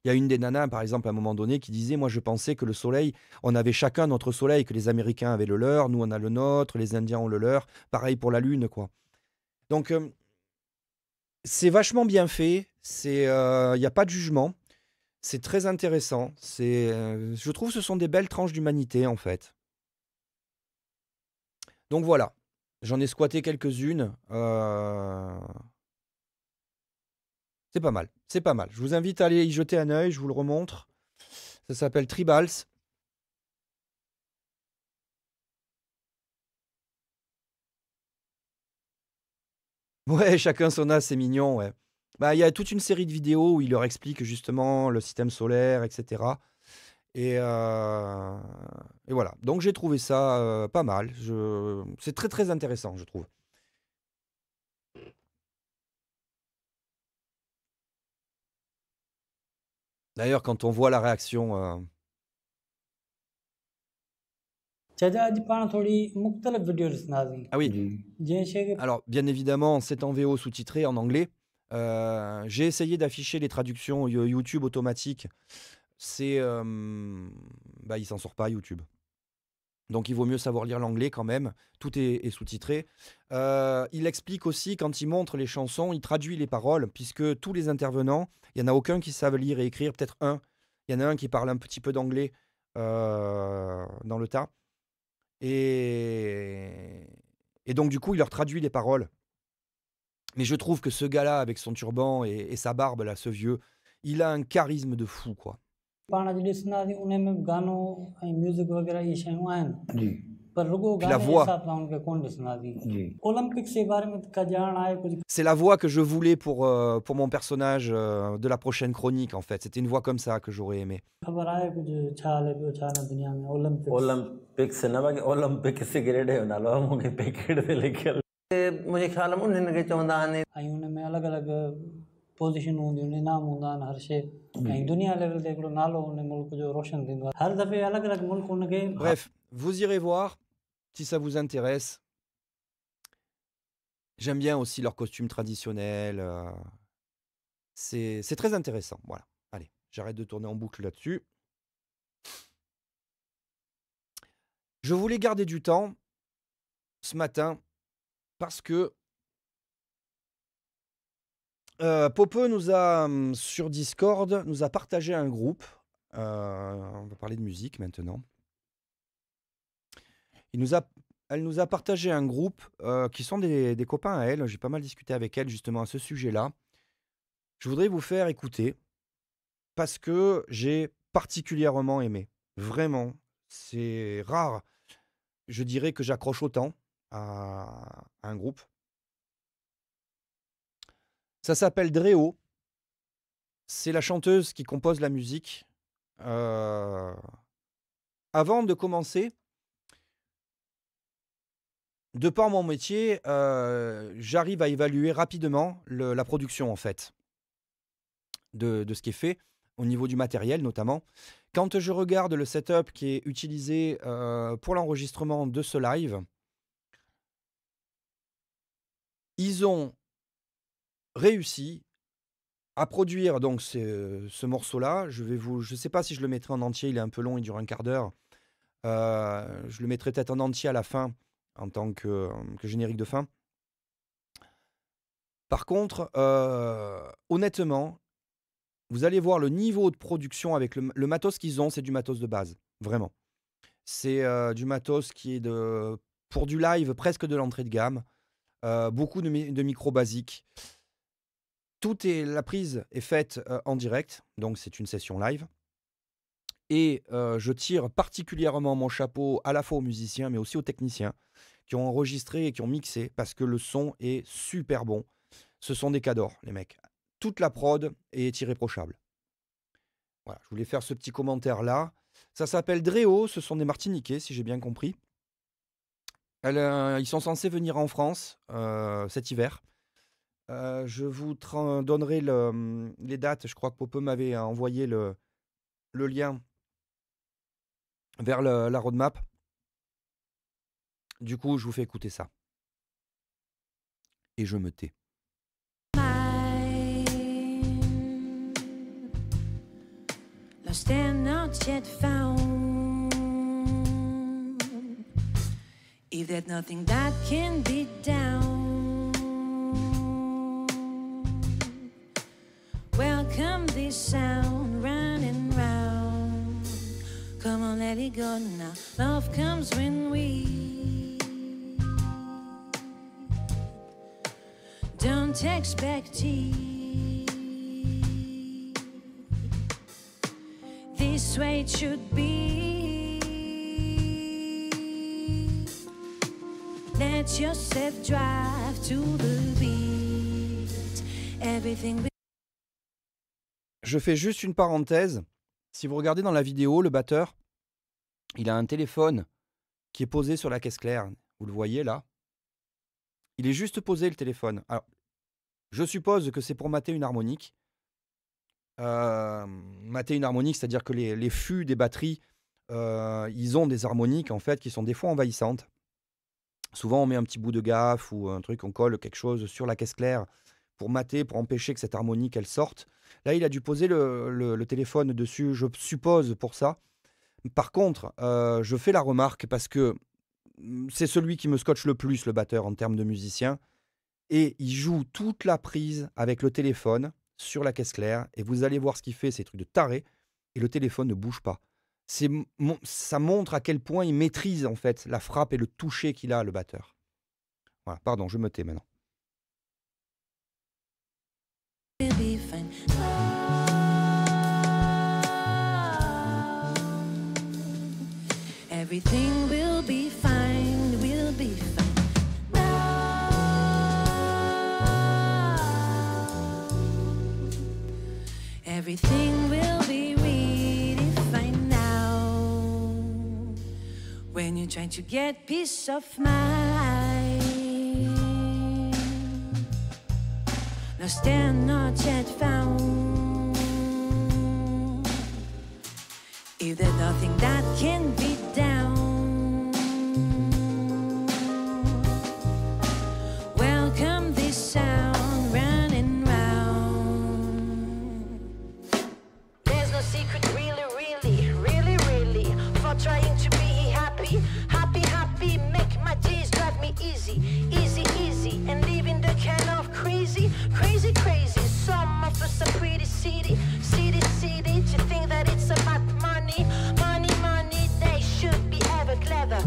Il y a une des nanas, par exemple, à un moment donné, qui disait: «Moi, je pensais que le soleil, on avait chacun notre soleil, que les Américains avaient le leur, nous, on a le nôtre, les Indiens ont le leur. Pareil pour la lune, quoi». Donc, C'est vachement bien fait, il y a pas de jugement, c'est très intéressant, je trouve que ce sont des belles tranches d'humanité, en fait. Donc voilà, j'en ai squatté quelques-unes, c'est pas mal, c'est pas mal. Je vous invite à aller y jeter un œil, je vous le remontre. Ça s'appelle Tribals. Ouais, chacun son as, c'est mignon, ouais. Bah, il y a toute une série de vidéos où il leur explique justement le système solaire, etc. Et voilà. Donc j'ai trouvé ça pas mal. C'est très très intéressant, je trouve. D'ailleurs, quand on voit la réaction. Ah oui. Alors, bien évidemment, c'est en VO sous-titré en anglais. J'ai essayé d'afficher les traductions YouTube automatiques. Il s'en sort pas, YouTube. Donc, il vaut mieux savoir lire l'anglais quand même. Tout est sous-titré. Il explique aussi, quand il montre les chansons, il traduit les paroles, puisque tous les intervenants, il n'y en a aucun qui savent lire et écrire, peut-être un. Il y en a un qui parle un petit peu d'anglais dans le tas. Et donc, du coup, il leur traduit les paroles. Mais je trouve que ce gars-là, avec son turban et sa barbe, là, ce vieux, il a un charisme de fou, quoi. Puis la voix. C'est la voix que je voulais pour mon personnage de la prochaine chronique, en fait. C'était une voix comme ça que j'aurais aimé. Bref, vous irez voir si ça vous intéresse. J'aime bien aussi leurs costumes traditionnels. C'est très intéressant. Voilà. Allez, j'arrête de tourner en boucle là-dessus. Je voulais garder du temps ce matin parce que Popeux nous a, sur Discord, nous a partagé un groupe. On va parler de musique maintenant. Elle nous a partagé un groupe qui sont des copains à elle. J'ai pas mal discuté avec elle justement à ce sujet-là. Je voudrais vous faire écouter parce que j'ai particulièrement aimé. Vraiment, c'est rare. Je dirais que j'accroche autant à un groupe. Ça s'appelle Dréo. C'est la chanteuse qui compose la musique. Avant de commencer, de par mon métier, j'arrive à évaluer rapidement la production, en fait, de ce qui est fait, au niveau du matériel notamment. Quand je regarde le setup qui est utilisé pour l'enregistrement de ce live, ils ont réussi à produire donc ce morceau-là. Je sais pas si je le mettrai en entier, il est un peu long, il dure un quart d'heure. Je le mettrai peut-être en entier à la fin, en tant que générique de fin. Par contre, honnêtement, vous allez voir le niveau de production avec le matos qu'ils ont, c'est du matos de base, vraiment. C'est du matos qui est pour du live presque de l'entrée de gamme, beaucoup de micros basiques. La prise est faite en direct, donc c'est une session live. Et je tire particulièrement mon chapeau à la fois aux musiciens, mais aussi aux techniciens qui ont enregistré et qui ont mixé, parce que le son est super bon. Ce sont des cadors, les mecs. Toute la prod est irréprochable. Voilà, je voulais faire ce petit commentaire-là. Ça s'appelle Dréo, ce sont des Martiniquais, si j'ai bien compris. Ils sont censés venir en France cet hiver. Je vous donnerai les dates. Je crois que Popeux m'avait envoyé le lien vers la roadmap. Du coup, je vous fais écouter ça. Et je me tais. Lost and not yet found. If there's nothing that can be down. Come on, let it go now. Love comes when we don't expect it. This way it should be. Let yourself drive to the beat. Everything. Je fais juste une parenthèse. Si vous regardez dans la vidéo, le batteur, il a un téléphone qui est posé sur la caisse claire. Vous le voyez là? Il est juste posé, le téléphone. Alors, je suppose que c'est pour mater une harmonique. Mater une harmonique, c'est-à-dire que les fûts des batteries, ils ont des harmoniques en fait qui sont des fois envahissantes. Souvent, on met un petit bout de gaffe ou un truc, on colle quelque chose sur la caisse claire pour mater, pour empêcher que cette harmonique elle sorte. Là, il a dû poser le téléphone dessus, je suppose, pour ça. Par contre, je fais la remarque parce que c'est celui qui me scotche le plus, le batteur, en termes de musicien. Et il joue toute la prise avec le téléphone sur la caisse claire. Et vous allez voir ce qu'il fait, c'est des trucs de taré. Et le téléphone ne bouge pas. Ça montre à quel point il maîtrise en fait la frappe et le toucher qu'il a, le batteur. Voilà, pardon, je me tais maintenant. Everything will be fine, we'll be fine. Everything will be really fine now. When you're trying to get peace of mind, lost and not yet found. If there's nothing that can be down, welcome this sound running round. There's no secret really for trying to be happy. Happy, make my days drive me easy. And living the kind of crazy. Some of us are pretty city. To think that it's about money. They should be ever clever.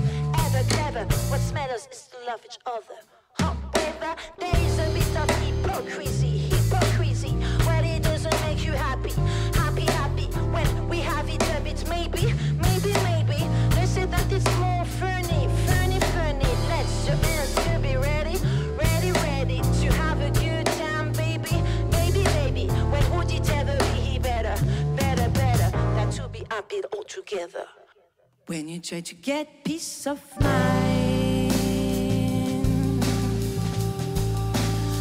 What matters is to love each other. However, there is a bit of hypocrisy. Well, it doesn't make you happy. When we have it a bit, maybe. They say that it's more funny. Let's your hands to be ready to have a good time, baby. When would it ever be better than to be happy all together? When you try to get peace of mind,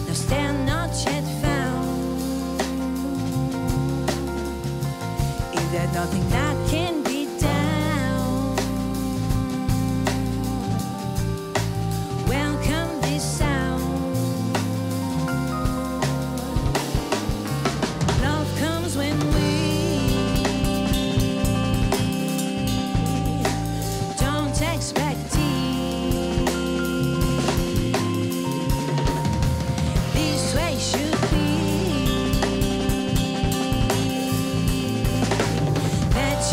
no stand not yet found. If there's nothing that can be down, welcome this sound. Love comes when we don't expect it. This way should be. Let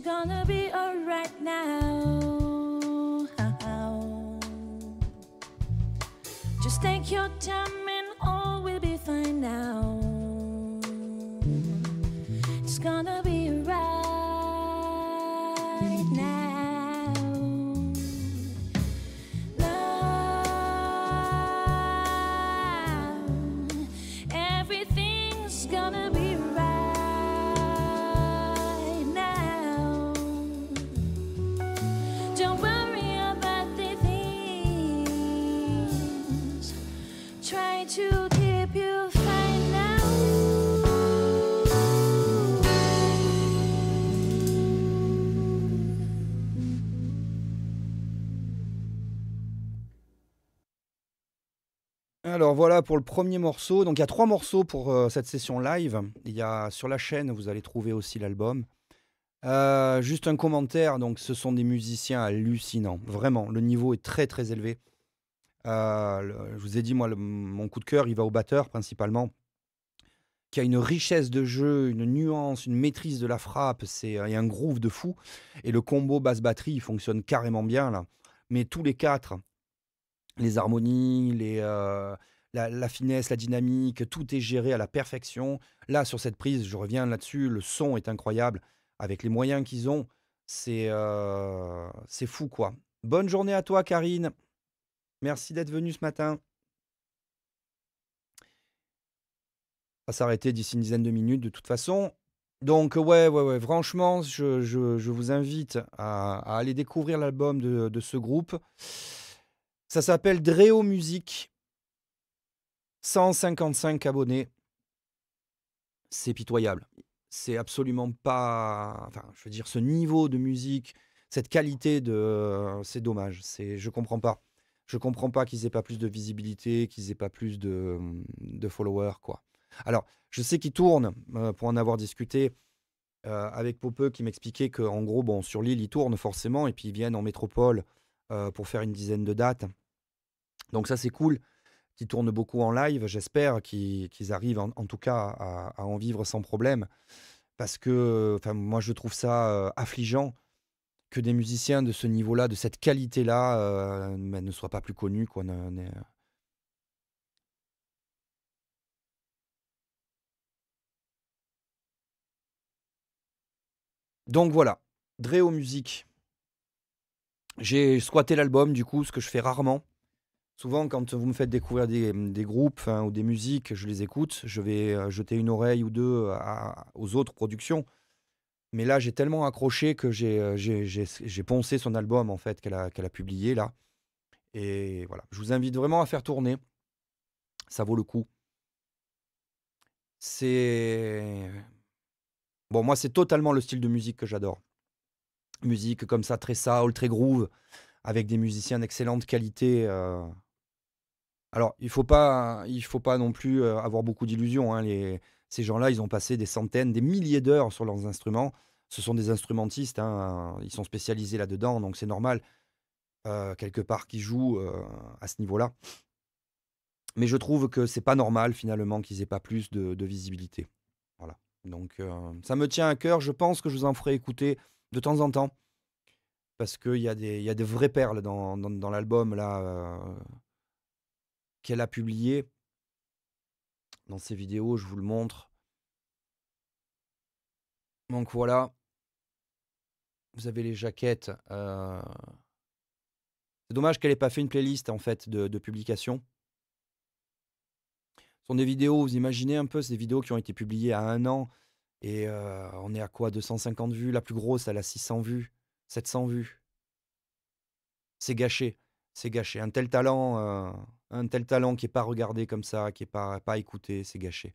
gonna be alright now. Just take your time and all will be fine now. It's gonna be right now. Now, everything's gonna be right now. Don't worry about the things. Try to keep you fine now. Alors voilà pour le premier morceau. Donc il y a 3 morceaux pour cette session live. Il y a sur la chaîne, vous allez trouver aussi l'album. Juste un commentaire. Donc ce sont des musiciens hallucinants. Vraiment, le niveau est très très élevé. Je vous ai dit, moi, mon coup de cœur, il va au batteur principalement, qui a une richesse de jeu, une nuance, une maîtrise de la frappe. Il y a un groove de fou. Et le combo basse-batterie, il fonctionne carrément bien là. Mais tous les 4, les harmonies, la finesse, la dynamique, tout est géré à la perfection. Là, sur cette prise, je reviens là-dessus, le son est incroyable. Avec les moyens qu'ils ont, c'est fou, quoi. Bonne journée à toi, Karine. Merci d'être venue ce matin. Ça va s'arrêter d'ici une dizaine de minutes, de toute façon. Donc, ouais. Franchement, je vous invite à aller découvrir l'album de ce groupe. Ça s'appelle Dreo Music. 155 abonnés. C'est pitoyable. C'est absolument pas... Enfin, je veux dire, ce niveau de musique, cette qualité c'est dommage. Je comprends pas. Je comprends pas qu'ils aient pas plus de visibilité, qu'ils aient pas plus de followers, quoi. Alors, je sais qu'ils tournent, pour en avoir discuté avec Popeux, qui m'expliquait qu'en gros, bon, sur l'île, ils tournent forcément, et puis ils viennent en métropole pour faire une dizaine de dates. Donc ça, c'est cool. Qu'ils tournent beaucoup en live. J'espère qu'ils arrivent, en tout cas, à en vivre sans problème. Parce que moi, je trouve ça affligeant que des musiciens de ce niveau-là, de cette qualité-là, ne soient pas plus connus, quoi. Donc voilà, Dreo Music. J'ai squatté l'album, du coup, ce que je fais rarement. Souvent, quand vous me faites découvrir des groupes ou des musiques, je les écoute. Je vais jeter une oreille ou deux aux autres productions. Mais là, j'ai tellement accroché que j'ai poncé son album, en fait, qu'elle a publié, là. Et voilà, je vous invite vraiment à faire tourner. Ça vaut le coup. Bon, moi, c'est totalement le style de musique que j'adore. Musique comme ça, très soul, très groove, avec des musiciens d'excellente qualité. Alors, il faut pas non plus avoir beaucoup d'illusions, hein. Ces gens-là, ils ont passé des centaines, des milliers d'heures sur leurs instruments. Ce sont des instrumentistes, hein, ils sont spécialisés là-dedans, donc c'est normal, quelque part, qu'ils jouent à ce niveau-là. Mais je trouve que c'est pas normal, finalement, qu'ils aient pas plus de visibilité. Voilà. Donc, ça me tient à cœur. Je pense que je vous en ferai écouter de temps en temps. Parce qu'il y a des vraies perles dans l'album là, qu'elle a publié. Dans ses vidéos, je vous le montre. Donc voilà. Vous avez les jaquettes. C'est dommage qu'elle n'ait pas fait une playlist, en fait, de publication. Ce sont des vidéos, vous imaginez un peu, ces vidéos qui ont été publiées à 1 an. Et on est à quoi, 250 vues? La plus grosse, elle a 600 vues, 700 vues. C'est gâché. C'est gâché. Un tel talent qui n'est pas regardé comme ça, qui n'est pas écouté, c'est gâché.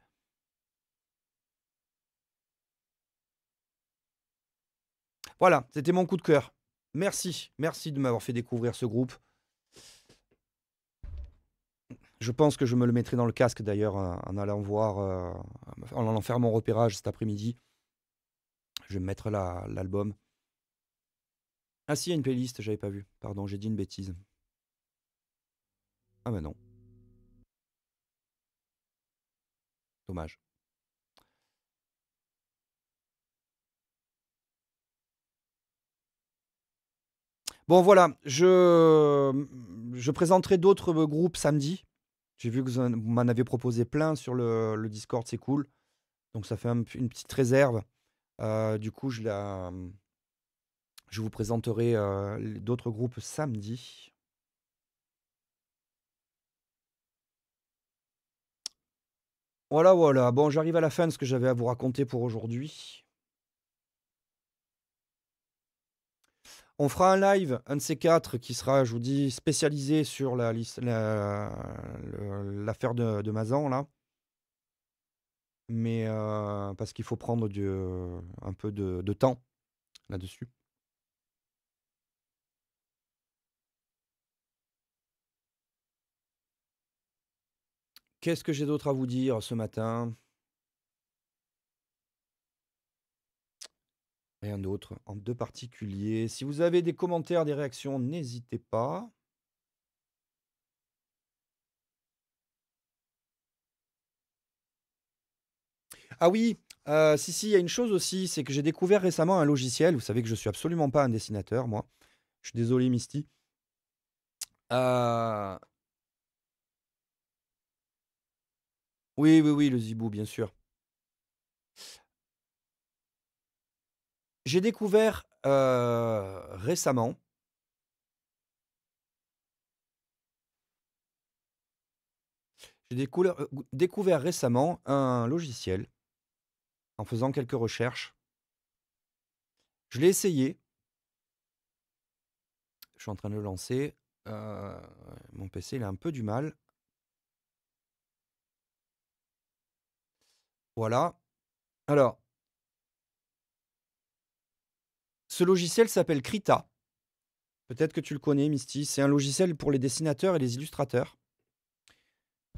Voilà, c'était mon coup de cœur. Merci de m'avoir fait découvrir ce groupe. Je pense que je me le mettrai dans le casque d'ailleurs, en allant voir, en allant faire mon repérage cet après-midi. Je vais me mettre l'album. Ah si, il y a une playlist, j'avais pas vu. Pardon, j'ai dit une bêtise. Ah bah non. Dommage. Bon, voilà, je présenterai d'autres groupes samedi. J'ai vu que vous m'en avez proposé plein sur le Discord, c'est cool. Donc ça fait une petite réserve. Du coup, je vous présenterai d'autres groupes samedi. Voilà, voilà. Bon, j'arrive à la fin de ce que j'avais à vous raconter pour aujourd'hui. On fera un live, un de ces quatre, qui sera, je vous dis, spécialisé sur l'affaire de Mazan, là. Mais parce qu'il faut prendre un peu de temps là-dessus. Qu'est-ce que j'ai d'autre à vous dire ce matin? Rien d'autre de particulier. Si vous avez des commentaires, des réactions, n'hésitez pas. Ah oui, si, il y a une chose aussi, c'est que j'ai découvert récemment un logiciel. Vous savez que je suis absolument pas un dessinateur, moi. Je suis désolé, Misty. Oui, oui, oui, le Zibou, bien sûr. J'ai découvert récemment découvert récemment un logiciel en faisant quelques recherches. Je l'ai essayé. Je suis en train de le lancer. Mon PC, il a un peu du mal. Voilà. Alors, ce logiciel s'appelle Krita. Peut-être que tu le connais, Misty. C'est un logiciel pour les dessinateurs et les illustrateurs.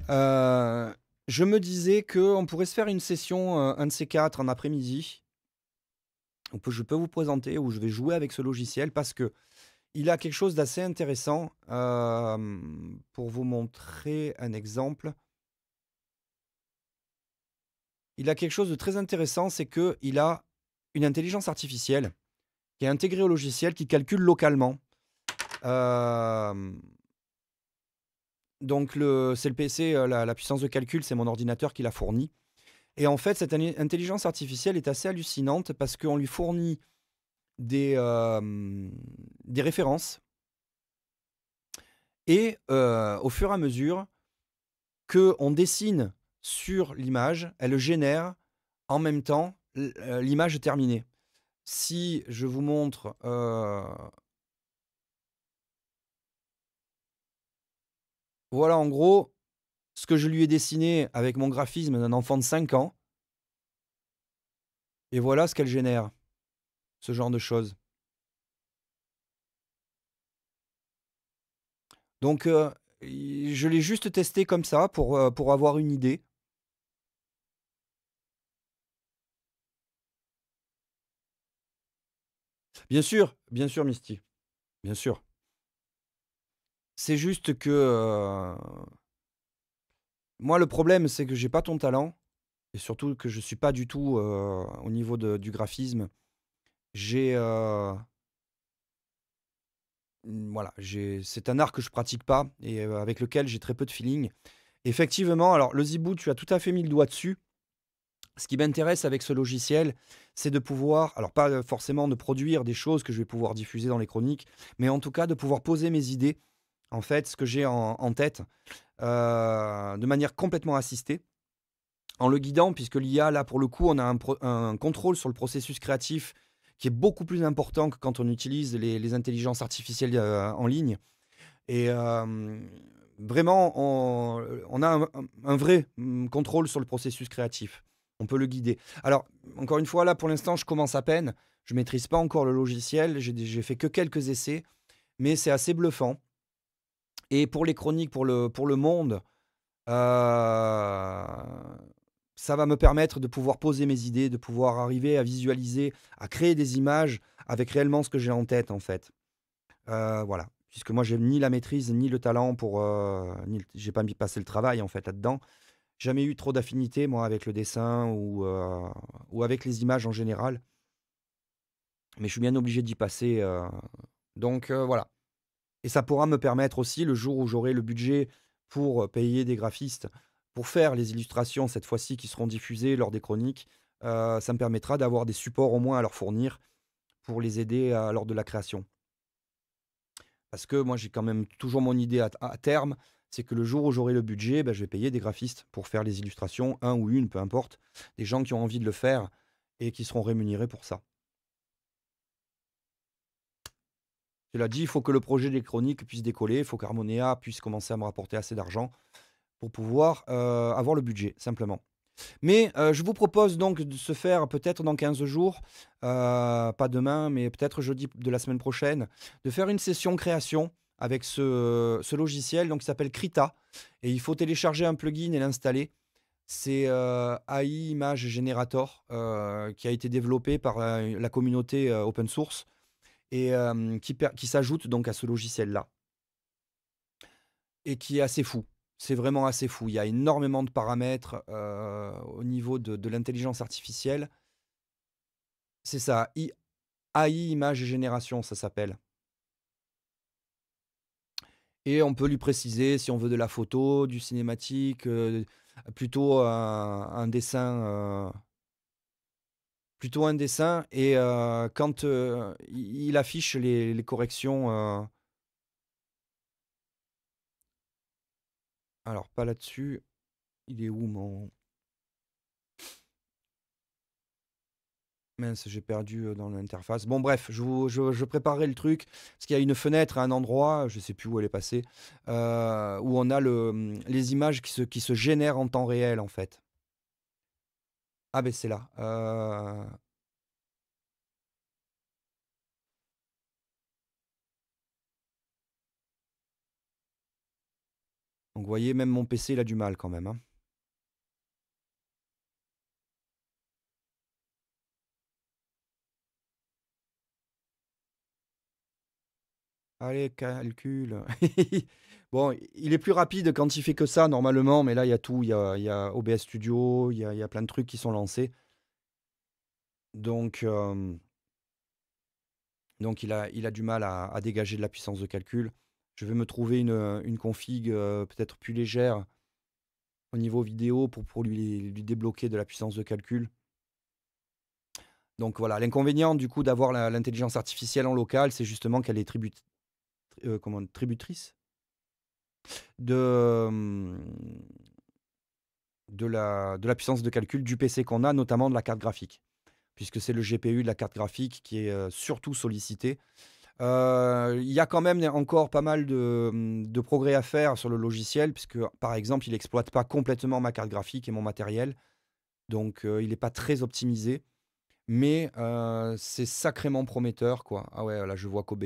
Je me disais qu'on pourrait se faire une session, un de ces quatre, en après-midi. Je peux vous présenter où je vais jouer avec ce logiciel parce que il a quelque chose d'assez intéressant. Pour vous montrer un exemple. Il a quelque chose de très intéressant, c'est qu'il a une intelligence artificielle qui est intégrée au logiciel, qui calcule localement. Donc c'est le PC, la puissance de calcul, c'est mon ordinateur qui l'a fourni. Et en fait, cette intelligence artificielle est assez hallucinante parce qu'on lui fournit des références. Et au fur et à mesure qu'on dessine sur l'image, elle génère en même temps l'image terminée. Si je vous montre... voilà en gros ce que je lui ai dessiné avec mon graphisme d'un enfant de 5 ans. Et voilà ce qu'elle génère. Ce genre de choses. Donc je l'ai juste testé comme ça pour avoir une idée. Bien sûr, Misty. Bien sûr. C'est juste que moi, le problème, c'est que j'ai pas ton talent. Et surtout que je suis pas du tout au niveau du graphisme. Voilà, c'est un art que je pratique pas et avec lequel j'ai très peu de feeling. Effectivement, alors le Zibou, tu as tout à fait mis le doigt dessus. Ce qui m'intéresse avec ce logiciel, c'est de pouvoir, alors pas forcément de produire des choses que je vais pouvoir diffuser dans les chroniques, mais en tout cas de pouvoir poser mes idées, en fait, ce que j'ai en tête, de manière complètement assistée, en le guidant, puisque l'IA, là, pour le coup, on a un contrôle sur le processus créatif qui est beaucoup plus important que quand on utilise les intelligences artificielles en ligne. Et vraiment, on a un vrai contrôle sur le processus créatif. On peut le guider. Alors, encore une fois, là, pour l'instant, je commence à peine. Je ne maîtrise pas encore le logiciel. J'ai fait que quelques essais. Mais c'est assez bluffant. Et pour les chroniques, pour le monde, ça va me permettre de pouvoir poser mes idées, de pouvoir arriver à visualiser, à créer des images avec réellement ce que j'ai en tête, en fait. Voilà. Puisque moi, j'ai ni la maîtrise, ni le talent pour... j'ai pas mis passer le travail, en fait, là-dedans. Jamais eu trop d'affinité, moi, avec le dessin ou avec les images en général. Mais je suis bien obligé d'y passer Donc voilà. Et ça pourra me permettre aussi, le jour où j'aurai le budget pour payer des graphistes, pour faire les illustrations cette fois-ci qui seront diffusées lors des chroniques, ça me permettra d'avoir des supports au moins à leur fournir pour les aider lors de la création. Parce que moi, j'ai quand même toujours mon idée à terme, c'est que le jour où j'aurai le budget, je vais payer des graphistes pour faire les illustrations, un ou une, peu importe, des gens qui ont envie de le faire et qui seront rémunérés pour ça. Cela dit, il faut que le projet des chroniques puisse décoller, il faut qu'Harmonia puisse commencer à me rapporter assez d'argent pour pouvoir avoir le budget, simplement. Mais je vous propose donc de se faire peut-être dans 15 jours, pas demain, mais peut-être jeudi de la semaine prochaine, de faire une session création avec ce logiciel donc, qui s'appelle Krita. Et il faut télécharger un plugin et l'installer. C'est AI Image Generator qui a été développé par la communauté open source et qui s'ajoute donc à ce logiciel-là. Et qui est assez fou. C'est vraiment assez fou. Il y a énormément de paramètres au niveau de l'intelligence artificielle. C'est ça, AI Image Génération, ça s'appelle. Et on peut lui préciser si on veut de la photo, du cinématique, plutôt un dessin. Plutôt un dessin. Et quand il affiche les corrections. Alors, pas là-dessus. Il est où mon... Mince, j'ai perdu dans l'interface. Bon, bref, je préparerai le truc. Parce qu'il y a une fenêtre à un endroit, je ne sais plus où elle est passée, où on a les images qui se génèrent en temps réel, en fait. Ah, ben c'est là. Donc, vous voyez, même mon PC, il a du mal quand même. Hein. Allez, calcul. Bon, il est plus rapide quand il fait que ça, normalement, mais là, il y a tout. Il y a OBS Studio, il y a plein de trucs qui sont lancés. Donc il a du mal à dégager de la puissance de calcul. Je vais me trouver une config peut-être plus légère au niveau vidéo pour lui débloquer de la puissance de calcul. Donc voilà, l'inconvénient du coup d'avoir l'intelligence artificielle en local, c'est justement qu'elle est tributrice de la puissance de calcul du PC qu'on a, notamment de la carte graphique, puisque c'est le GPU de la carte graphique qui est surtout sollicité. Il y a quand même encore pas mal de progrès à faire sur le logiciel, puisque par exemple, il n'exploite pas complètement ma carte graphique et mon matériel, donc il n'est pas très optimisé, mais c'est sacrément prometteur, quoi. Ah ouais, là je vois qu'OBS